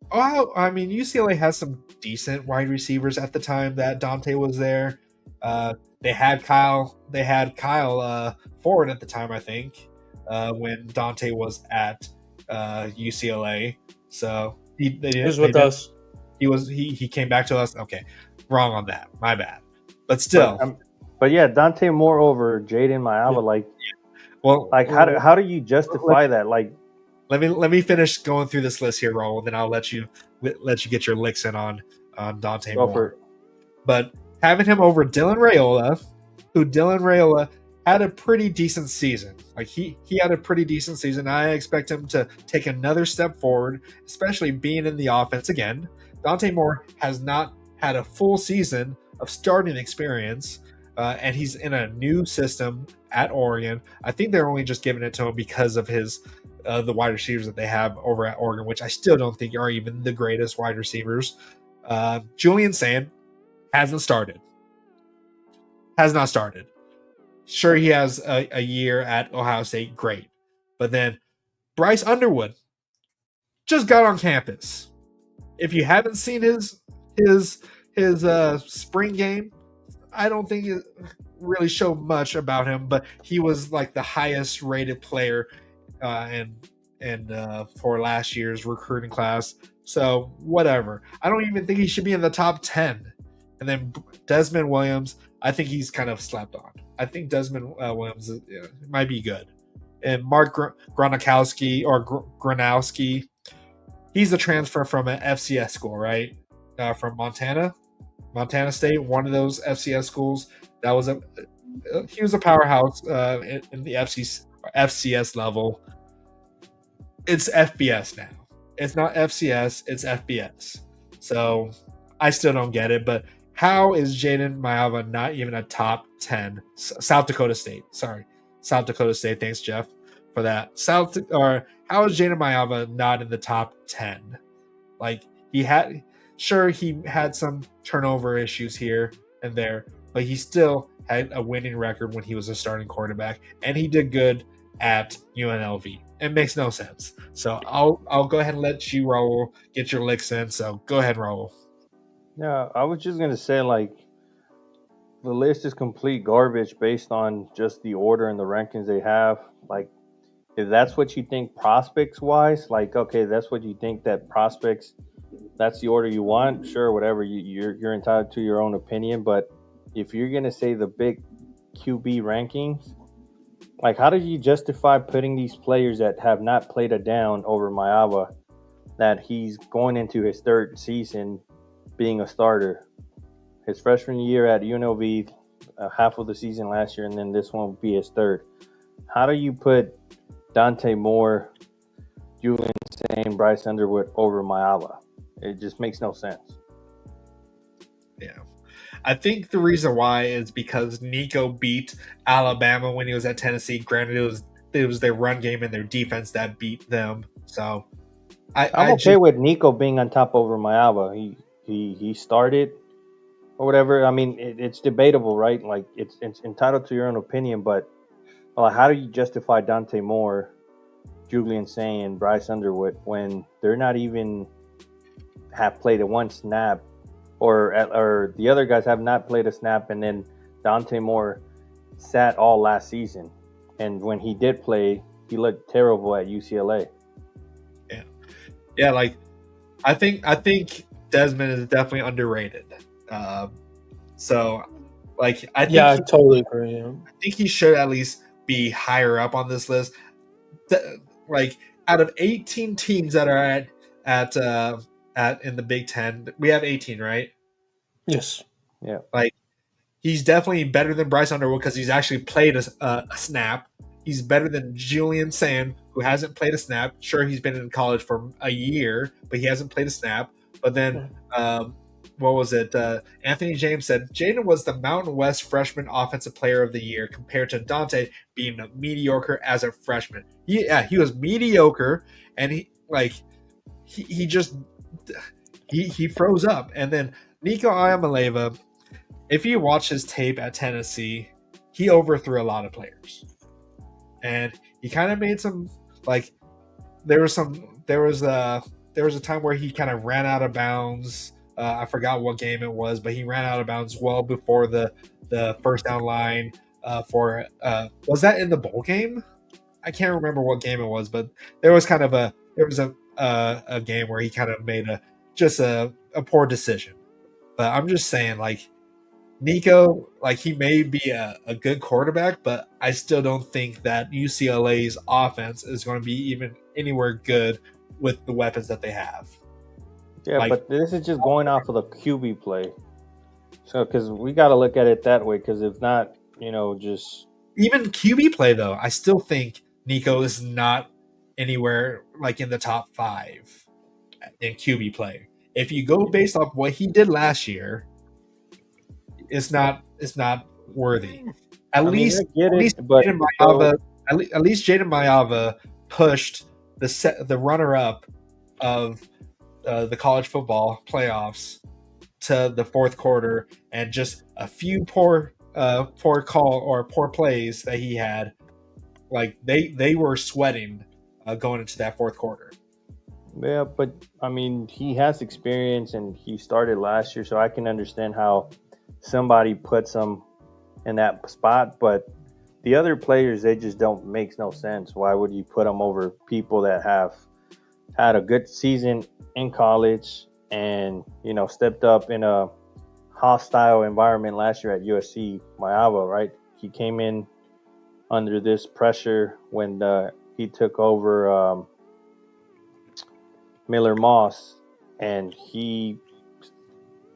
UCLA has some decent wide receivers at the time that Dante was there. They had Kyle Ford at the time, I think, when Dante was at UCLA. So he was with us. He came back to us. Okay, wrong on that. My bad. But still. But yeah, Dante Moore over Jaden Maiava. How do you justify that? Let me finish going through this list here, Raul, and then I'll let you get your licks in on Dante Moore. But having him over Dylan Raiola had a pretty decent season. He had a pretty decent season. I expect him to take another step forward, especially being in the offense again. Dante Moore has not had a full season of starting experience, and he's in a new system at Oregon. I think they're only just giving it to him because of his the wide receivers that they have over at Oregon, which I still don't think are even the greatest wide receivers. Julian Sand has not started. Sure, he has a year at Ohio State, great. But then Bryce Underwood just got on campus. If you haven't seen his spring game, I don't think it really showed much about him, but he was the highest rated player and for last year's recruiting class. So whatever. I don't even think he should be in the top 10. And then Desmond Williams, I think he's kind of slept on. I think Desmond Williams might be good. And Mark Gronowski, he's a transfer from an FCS school, right? From Montana State, one of those FCS schools. He was a powerhouse in the FCS level. It's FBS now. It's not FCS, it's FBS. So I still don't get it, but how is Jaden Maiava not even a top 10? South Dakota State. Thanks, Jeff, for that. How is Jaden Maiava not in the top 10? Sure, he had some turnover issues here and there, but he still had a winning record when he was a starting quarterback, and he did good at UNLV. It makes no sense. So I'll go ahead and let you, Raul, get your licks in. So go ahead, Raul. Yeah, I was just gonna say like the list is complete garbage based on just the order and the rankings they have. Like, if that's what you think prospects wise, like okay, that's what you think that prospects, that's the order you want. Sure, whatever. You're entitled to your own opinion, but if you're gonna say the big QB rankings, like how do you justify putting these players that have not played a down over Maava, that he's going into his third season being a starter? His freshman year at UNLV, half of the season last year, and then this one will be his third. How do you put Dante Moore, Julian Sane, Bryce Underwood over Maava? It just makes no sense. Yeah. I think the reason why is because Nico beat Alabama when he was at Tennessee. Granted, it was their run game and their defense that beat them. So I'm okay with Nico being on top over Maava. He started or whatever. I mean, it's debatable, right? Like it's entitled to your own opinion, but well, how do you justify Dante Moore, Julian Sane, and Bryce Underwood when they're not even have played a one snap, or the other guys have not played a snap, and then Dante Moore sat all last season, and when he did play, he looked terrible at UCLA. Yeah. Like I think Desmond is definitely underrated. So, like I think I totally agree. Yeah. I think he should at least be higher up on this list. Like out of 18 teams that are at in the Big Ten, we have 18, right? Yes. Yeah. Like he's definitely better than Bryce Underwood because he's actually played a snap. He's better than Julian Sand, who hasn't played a snap. Sure, he's been in college for a year, but he hasn't played a snap. But then, what was it? Anthony James said Jaden was the Mountain West Freshman Offensive Player of the Year compared to Dante being mediocre as a freshman. He was mediocre, and he just froze up. And then Nico Iamaleava, if you watch his tape at Tennessee, he overthrew a lot of players. And he kind of made some, like, there was a time where he kind of ran out of bounds. I forgot what game it was, but he ran out of bounds well before the first down line was that in the bowl game? I can't remember what game it was, but there was a game where he kind of made a poor decision. But I'm just saying, like, Nico, like, he may be a good quarterback, but I still don't think that UCLA's offense is going to be even anywhere good with the weapons that they have. Yeah, like, but this is just going off of the QB play. So, because we got to look at it that way, because if not, just... Even QB play, though, I still think Nico is not anywhere, like, in the top 5 in QB play. If you go based off what he did last year, it's not worthy. At least Jaden Maava pushed the runner-up of the college football playoffs to the fourth quarter, and just a few poor plays that he had, like they were sweating going into that fourth quarter. Yeah, but I mean, he has experience and he started last year, so I can understand how somebody puts him in that spot. But the other players, they just makes no sense. Why would you put them over people that have had a good season in college and stepped up in a hostile environment last year at USC? Maava, right? He came in under this pressure when he took over Miller Moss, and he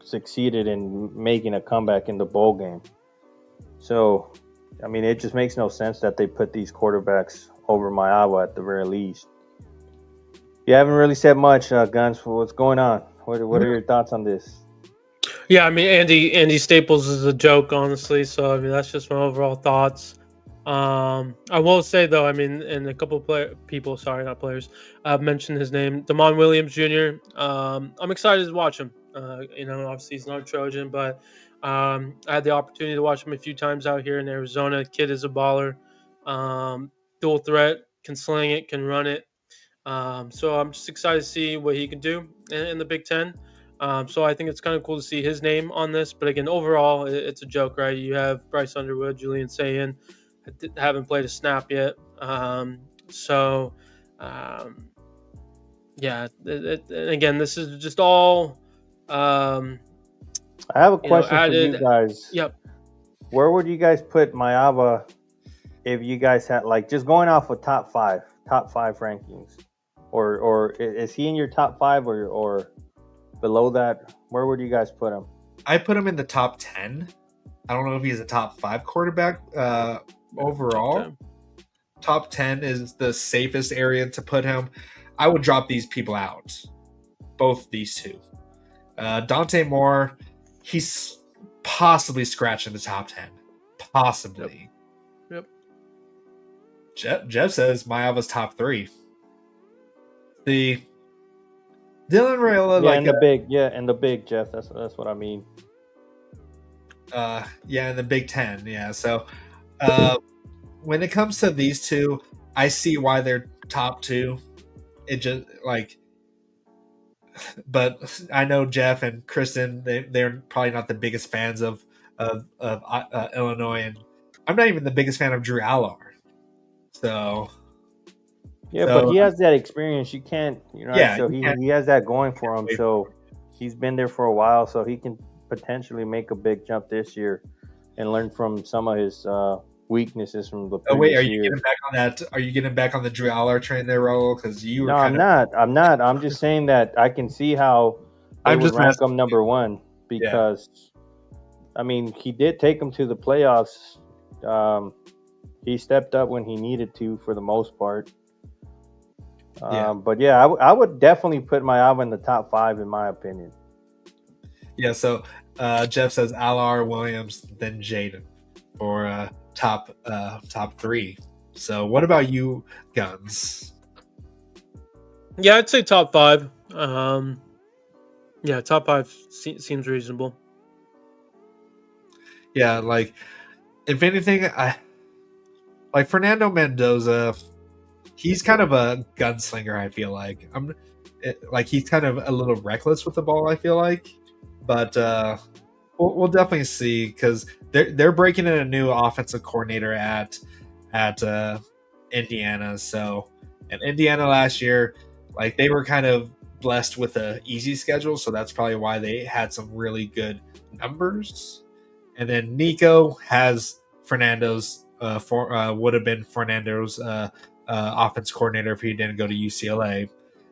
succeeded in making a comeback in the bowl game. So, I mean, it just makes no sense that they put these quarterbacks over Maava at the very least. You haven't really said much, Guns. What's going on? What are your thoughts on this? Yeah, I mean, Andy Staples is a joke, honestly. So, I mean, that's just my overall thoughts. I will say, though, I mean, and a couple of players mentioned his name, Damon Williams Jr. I'm excited to watch him. Obviously he's not a Trojan, but I had the opportunity to watch him a few times out here in Arizona. Kid is a baller, dual threat, can sling it, can run it. So I'm just excited to see what he can do in the Big Ten. So I think it's kind of cool to see his name on this. But again, overall, it's a joke, right? You have Bryce Underwood, Julian Sayin, haven't played a snap yet. So, yeah. And again, this is just all. I have a question for you guys. Yep. Where would you guys put Mayava if you guys had, like, just going off of top five rankings, or is he in your top five or below that? Where would you guys put him? I put him in the top 10. I don't know if he's a top 5 quarterback overall. Top 10 is the safest area to put him. I would drop these people out, both these two. Dante Moore, he's possibly scratching the top 10, possibly. Yep. Jeff says Mayava's top 3. The Dylan Raiola, in the big Jeff. That's what I mean. In the Big Ten, yeah. So, when it comes to these two, I see why they're top 2. It just but I know Jeff and Kristen, they're probably not the biggest fans of Illinois, and I'm not even the biggest fan of Drew Allar. So. Yeah, but he has that experience. You can't, so he has that going for him. So he's been there for a while, so he can potentially make a big jump this year and learn from some of his weaknesses from the previous are you year. getting back on that? Are you getting back on the Drew Allar train there, Raul? Because you were I'm not. I'm just saying that I can see how I would rank him number 1 because, I mean, he did take him to the playoffs. He stepped up when he needed to for the most part. But yeah, I would definitely put Mayava in the top 5 in my opinion. Yeah, so Jeff says Allar, Williams, then Jaden for top 3. So what about you, Guns? Yeah, I'd say top 5. Top 5 seems reasonable. Yeah, if anything, Fernando Mendoza. He's kind of a gunslinger, I feel like. He's kind of a little reckless with the ball, I feel like. But we'll definitely see, because they're breaking in a new offensive coordinator at Indiana. So, and Indiana last year, they were kind of blessed with an easy schedule, so that's probably why they had some really good numbers. And then Nico has Fernando's would have been Fernando's offense coordinator if he didn't go to UCLA.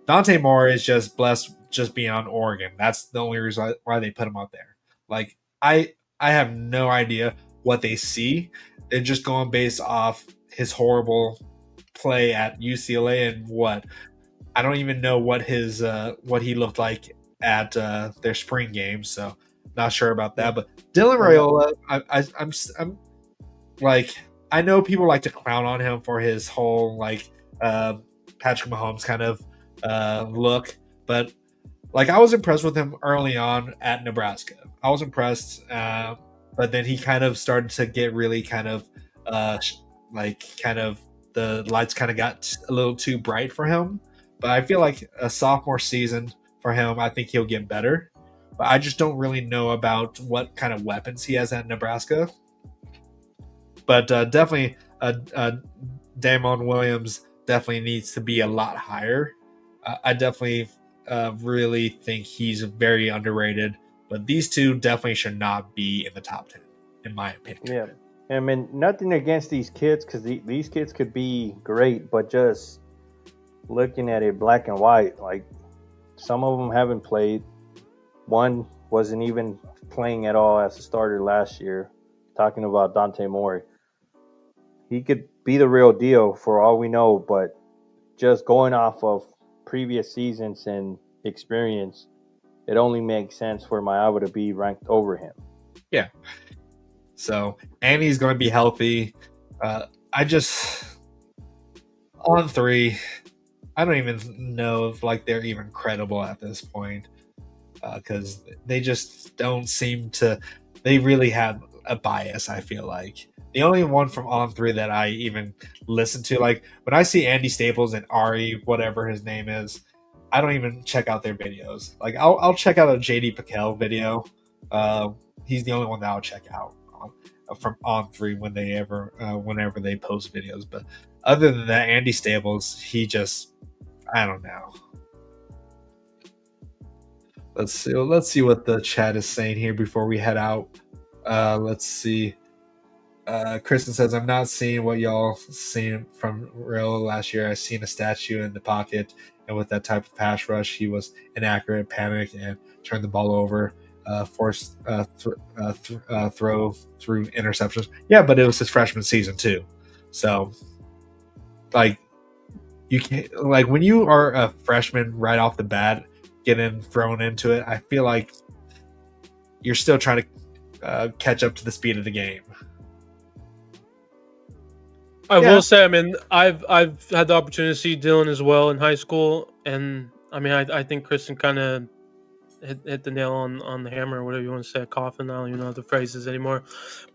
Dante Moore is just blessed just being on Oregon. That's the only reason why they put him out there. I have no idea what they see. They're just going based off his horrible play at UCLA and what I don't even know what he looked like at their spring game. So not sure about that. But Dylan Raiola, I'm I know people like to clown on him for his whole Patrick Mahomes kind of look, but I was impressed with him early on at Nebraska. I was impressed, but then he kind of started to get really kind of the lights kind of got a little too bright for him. But I feel like a sophomore season for him, I think he'll get better. But I just don't really know about what kind of weapons he has at Nebraska. But definitely, Damon Williams definitely needs to be a lot higher. I definitely really think he's very underrated. But these two definitely should not be in the top 10, in my opinion. Yeah. I mean, nothing against these kids, because these kids could be great, but just looking at it black and white, some of them haven't played. One wasn't even playing at all as a starter last year. Talking about Dante Moore. He could be the real deal for all we know, but just going off of previous seasons and experience, it only makes sense for Mayava to be ranked over him. Yeah. So, and he's going to be healthy. On 3, I don't even know if they're even credible at this point. because they just don't seem to. They really have a bias. I feel like the only one from On Three that I even listen to, like when I see Andy Staples and Ari, whatever his name is, I don't even check out their videos. Like I'll check out a JD Piquel video. He's the only one that I'll check out from On Three whenever they post videos. But other than that, Andy Staples, he just, I don't know. Let's see what the chat is saying here before we head out. Let's see. Kristen says, I'm not seeing what y'all seen from Real last year. I seen a statue in the pocket, and with that type of pass rush, he was inaccurate, panicked, and turned the ball over. Forced throw through interceptions. Yeah, but it was his freshman season too. So, like, you can't, like, when you are a freshman right off the bat, getting thrown into it, I feel like you're still trying to catch up to the speed of the game. I will say, I mean, I've had the opportunity to see Dylan as well in high school, and I mean, I think Kristen kind of hit the nail on the hammer, or whatever you want to say, a coffin. I don't even know what the phrase is anymore,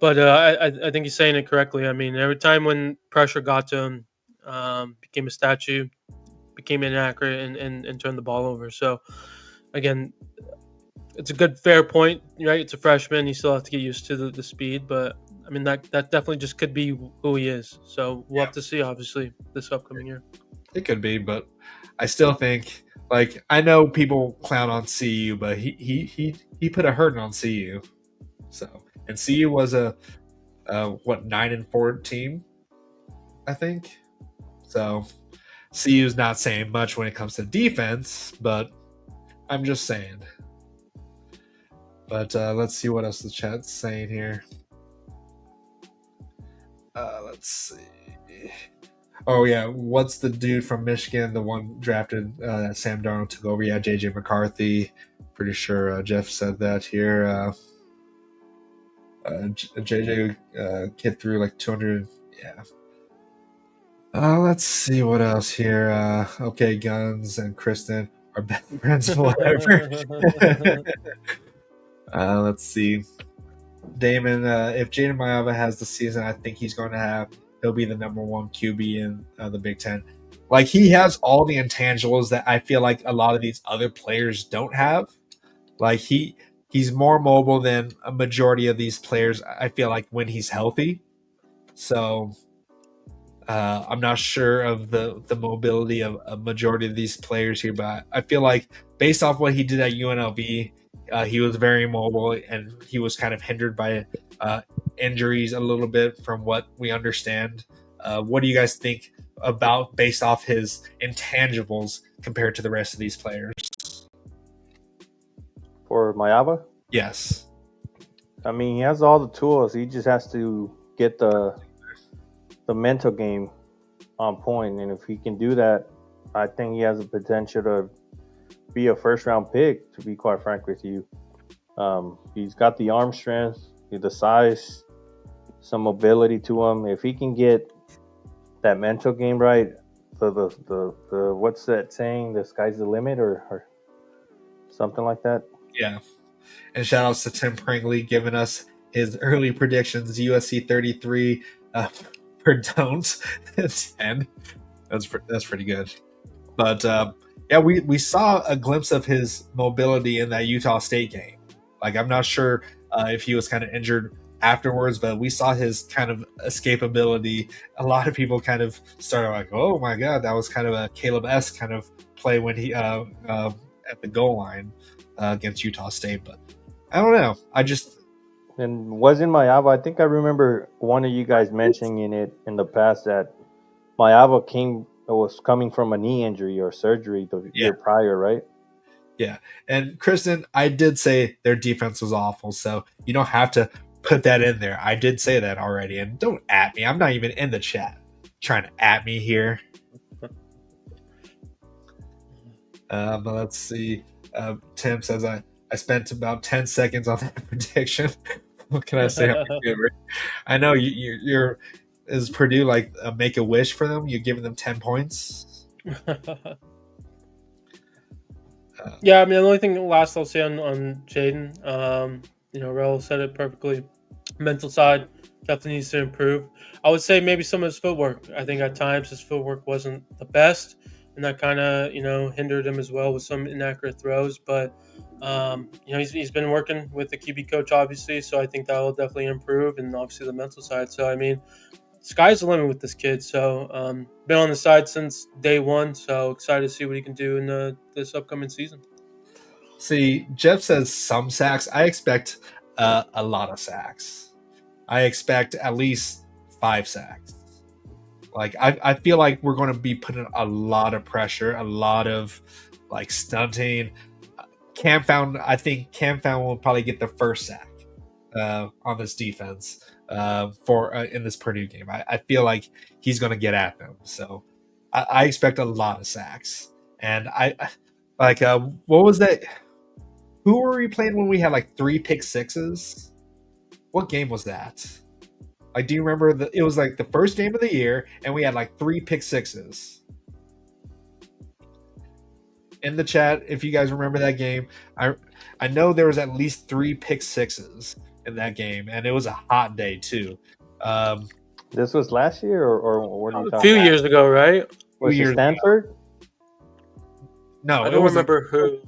but I think he's saying it correctly. I mean, every time when pressure got to him, became a statue, became inaccurate, and turned the ball over. So again, it's a good fair point, right? It's a freshman; you still have to get used to the speed, but I mean that definitely just could be who he is. So we'll have to see, obviously, this upcoming year. It could be, but I still think, like, I know people clown on CU, but he put a hurting on CU. So, and CU was a 9-4 team, I think. So CU's not saying much when it comes to defense, but I'm just saying. But let's see what else the chat's saying here. Let's see. Oh yeah, what's the dude from Michigan? The one drafted Sam Darnold took over. Yeah, JJ McCarthy. Pretty sure Jeff said that here. JJ kid threw like 200. Yeah. Let's see what else here. Okay, Guns and Kristen are best friends. Whatever. Let's see. Damon, if Jaden Mayava has the season I think he's going to have, he'll be the number one QB in the Big Ten. Like, he has all the intangibles that I feel like a lot of these other players don't have. Like, he's more mobile than a majority of these players, I feel like, when he's healthy. So I'm not sure of the mobility of a majority of these players here, but I feel like based off what he did at UNLV, he was very mobile, and he was kind of hindered by injuries a little bit from what we understand. What do you guys think about based off his intangibles compared to the rest of these players? For Mayava? Yes. I mean, he has all the tools. He just has to get the mental game on point. And if he can do that, I think he has the potential to be a first-round pick, to be quite frank with you. He's got the arm strength, the size, some mobility to him. If he can get that mental game right, the what's that saying? The sky's the limit, or something like that. Yeah. And shout outs to Tim Pringley giving us his early predictions. USC 33, Purdue 10. That's pretty good. But yeah, we saw a glimpse of his mobility in that Utah State game. Like, I'm not sure if he was kind of injured afterwards, but we saw his kind of escapability. A lot of people kind of started like, oh my God, that was kind of a Caleb-esque kind of play when he at the goal line against Utah State. But I don't know. And wasn't Mayava, I think I remember one of you guys mentioning it in the past that Mayava was coming from a knee injury or surgery the year prior, right? Yeah. And Kristen, I did say their defense was awful, so you don't have to put that in there. I did say that already. And don't at me. I'm not even in the chat trying to at me here. But let's see. Tim says I spent about 10 seconds on that prediction. What can I say? I know you're is Purdue like a make a wish for them? You're giving them 10 points. Yeah, I mean, the only thing last I'll say on Jaden, Rel said it perfectly. Mental side definitely needs to improve. I would say maybe some of his footwork. I think at times his footwork wasn't the best, and that kind of hindered him as well with some inaccurate throws. But he's been working with the QB coach obviously, so I think that will definitely improve, and obviously the mental side. So I mean, sky's the limit with this kid. So been on the side since day one. So excited to see what he can do in this upcoming season. See, Jeff says some sacks. I expect a lot of sacks. I expect at least 5 sacks. Like I feel like we're going to be putting a lot of pressure, a lot of like stunting. I think Cam Found will probably get the first sack on this defense for in this Purdue game. I feel like he's going to get at them. So I expect a lot of sacks. And I like what was that? Who were we playing when we had like 3 pick sixes? What game was that? Like, do you remember it was like the first game of the year and we had like 3 pick sixes? In the chat, if you guys remember that game, I know there was at least 3 pick sixes in that game, and it was a hot day too. This was last year, or what are you talking a few about? years ago, right? Was it Stanford? No, I don't remember who.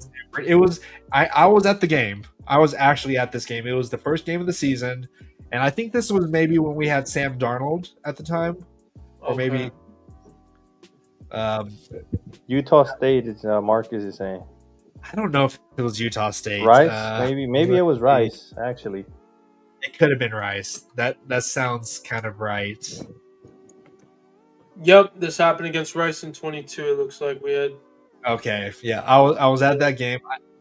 It was. I was at the game. I was actually at this game. It was the first game of the season, and I think this was maybe when we had Sam Darnold at the time, or maybe. Utah State is Marcus is saying. I don't know if it was Utah State. Rice, maybe it was Rice. Actually, it could have been Rice. That sounds kind of right. Yep, this happened against Rice in 22. It looks like we had. Okay, yeah, I was at that game.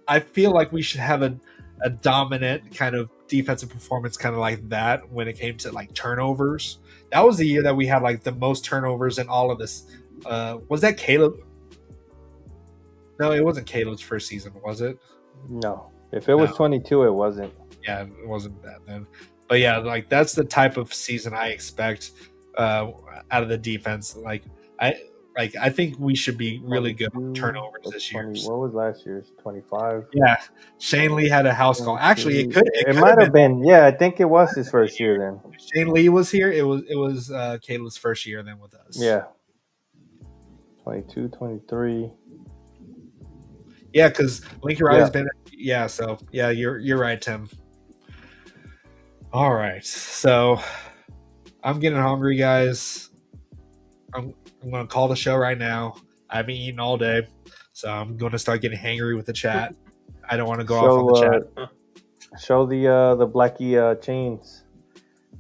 I feel like we should have a dominant kind of defensive performance, kind of like that when it came to like turnovers. That was the year that we had like the most turnovers in all of this. Was that Caleb? No, it wasn't Caleb's first season, was it? No. If it was 22, it wasn't. Yeah, it wasn't that then. But yeah, like that's the type of season I expect out of the defense. I think we should be really good on turnovers this year. What was last year's 25? Yeah, Shane Lee had a house call. Actually, it might have been. Yeah, I think it was his first year then. Shane Lee was here. It was Caleb's first year then with us. Yeah. 22, 23. Yeah, because Lincoln Riley's been. Yeah, so yeah, you're right, Tim. All right, so I'm getting hungry, guys. I'm going to call the show right now. I haven't eaten all day, so I'm going to start getting hangry with the chat. I don't want to go off on the chat. Show the Blackie chains.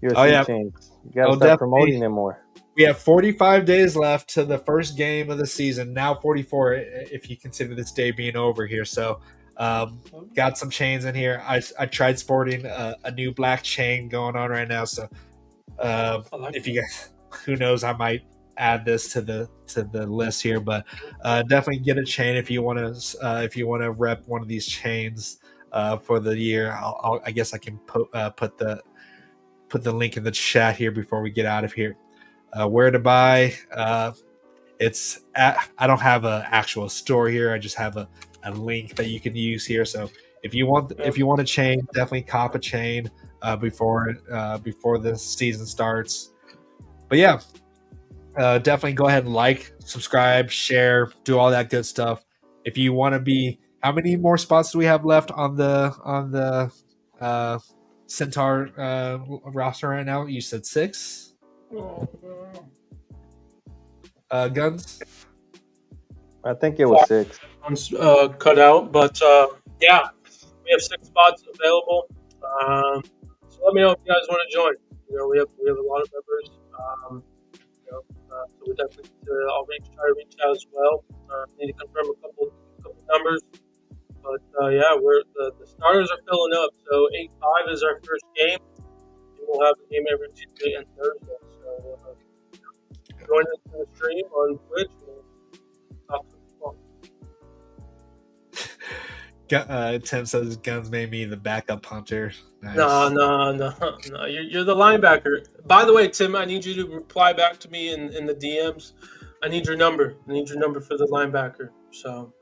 UFC chains. You got to start promoting them more. We have 45 days left to the first game of the season. Now 44 if you consider this day being over here. So got some chains in here. I tried sporting a new black chain going on right now. So if you guys, who knows, I might add this to the list here. But definitely get a chain if you want to rep one of these chains for the year. I guess I can put the link in the chat here before we get out of here. Where to buy? I don't have an actual store here. I just have a link that you can use here. So if you want a chain, definitely cop a chain before the season starts. But yeah, definitely go ahead and like, subscribe, share, do all that good stuff. If you want to be, how many more spots do we have left on the Centaur roster right now? You said 6. Guns? I think it was 6. Cut out, but yeah, we have 6 spots available. So let me know if you guys want to join. We have a lot of members. So we definitely I'll try to reach out as well. Need to confirm a couple numbers, but yeah, the starters are filling up. So 8-5 is our first game. We'll have a game every Tuesday and Thursday. So join us in the stream on Twitch. And talk football. Tim says Guns made me the backup punter. Nice. No. You're the linebacker. By the way, Tim, I need you to reply back to me in the DMs. I need your number. I need your number for the linebacker. So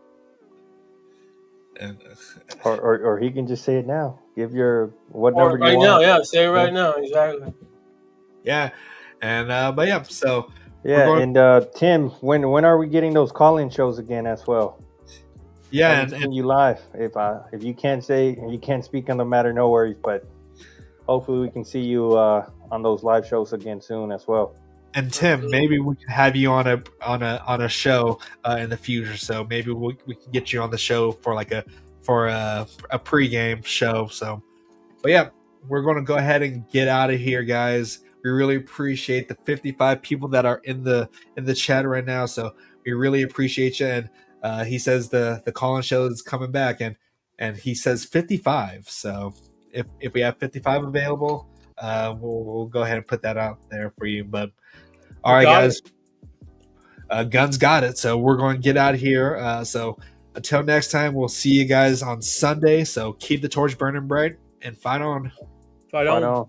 And or he can just say it now. Give your what Or number do you right want? now, yeah, say it right now, exactly. yeah, and but yeah, so we're Yeah, going. and Tim, when are we getting those call-in shows again as well? Yeah, Haven't seen you live. If you can't speak on the matter, no worries. But hopefully we can see you on those live shows again soon as well. and Tim, maybe we can have you on a show in the future. So maybe we can get you on the show for like a pregame show. So, but yeah, we're going to go ahead and get out of here, guys. We really appreciate the 55 people that are in the chat right now. So we really appreciate you. And he says the call-in show is coming back, and he says 55. So if we have 55 available, we'll go ahead and put that out there for you. But all right, guys. Guns got it. So we're going to get out of here. So until next time, we'll see you guys on Sunday. So keep the torch burning bright and fight on. Fight Fight on. on.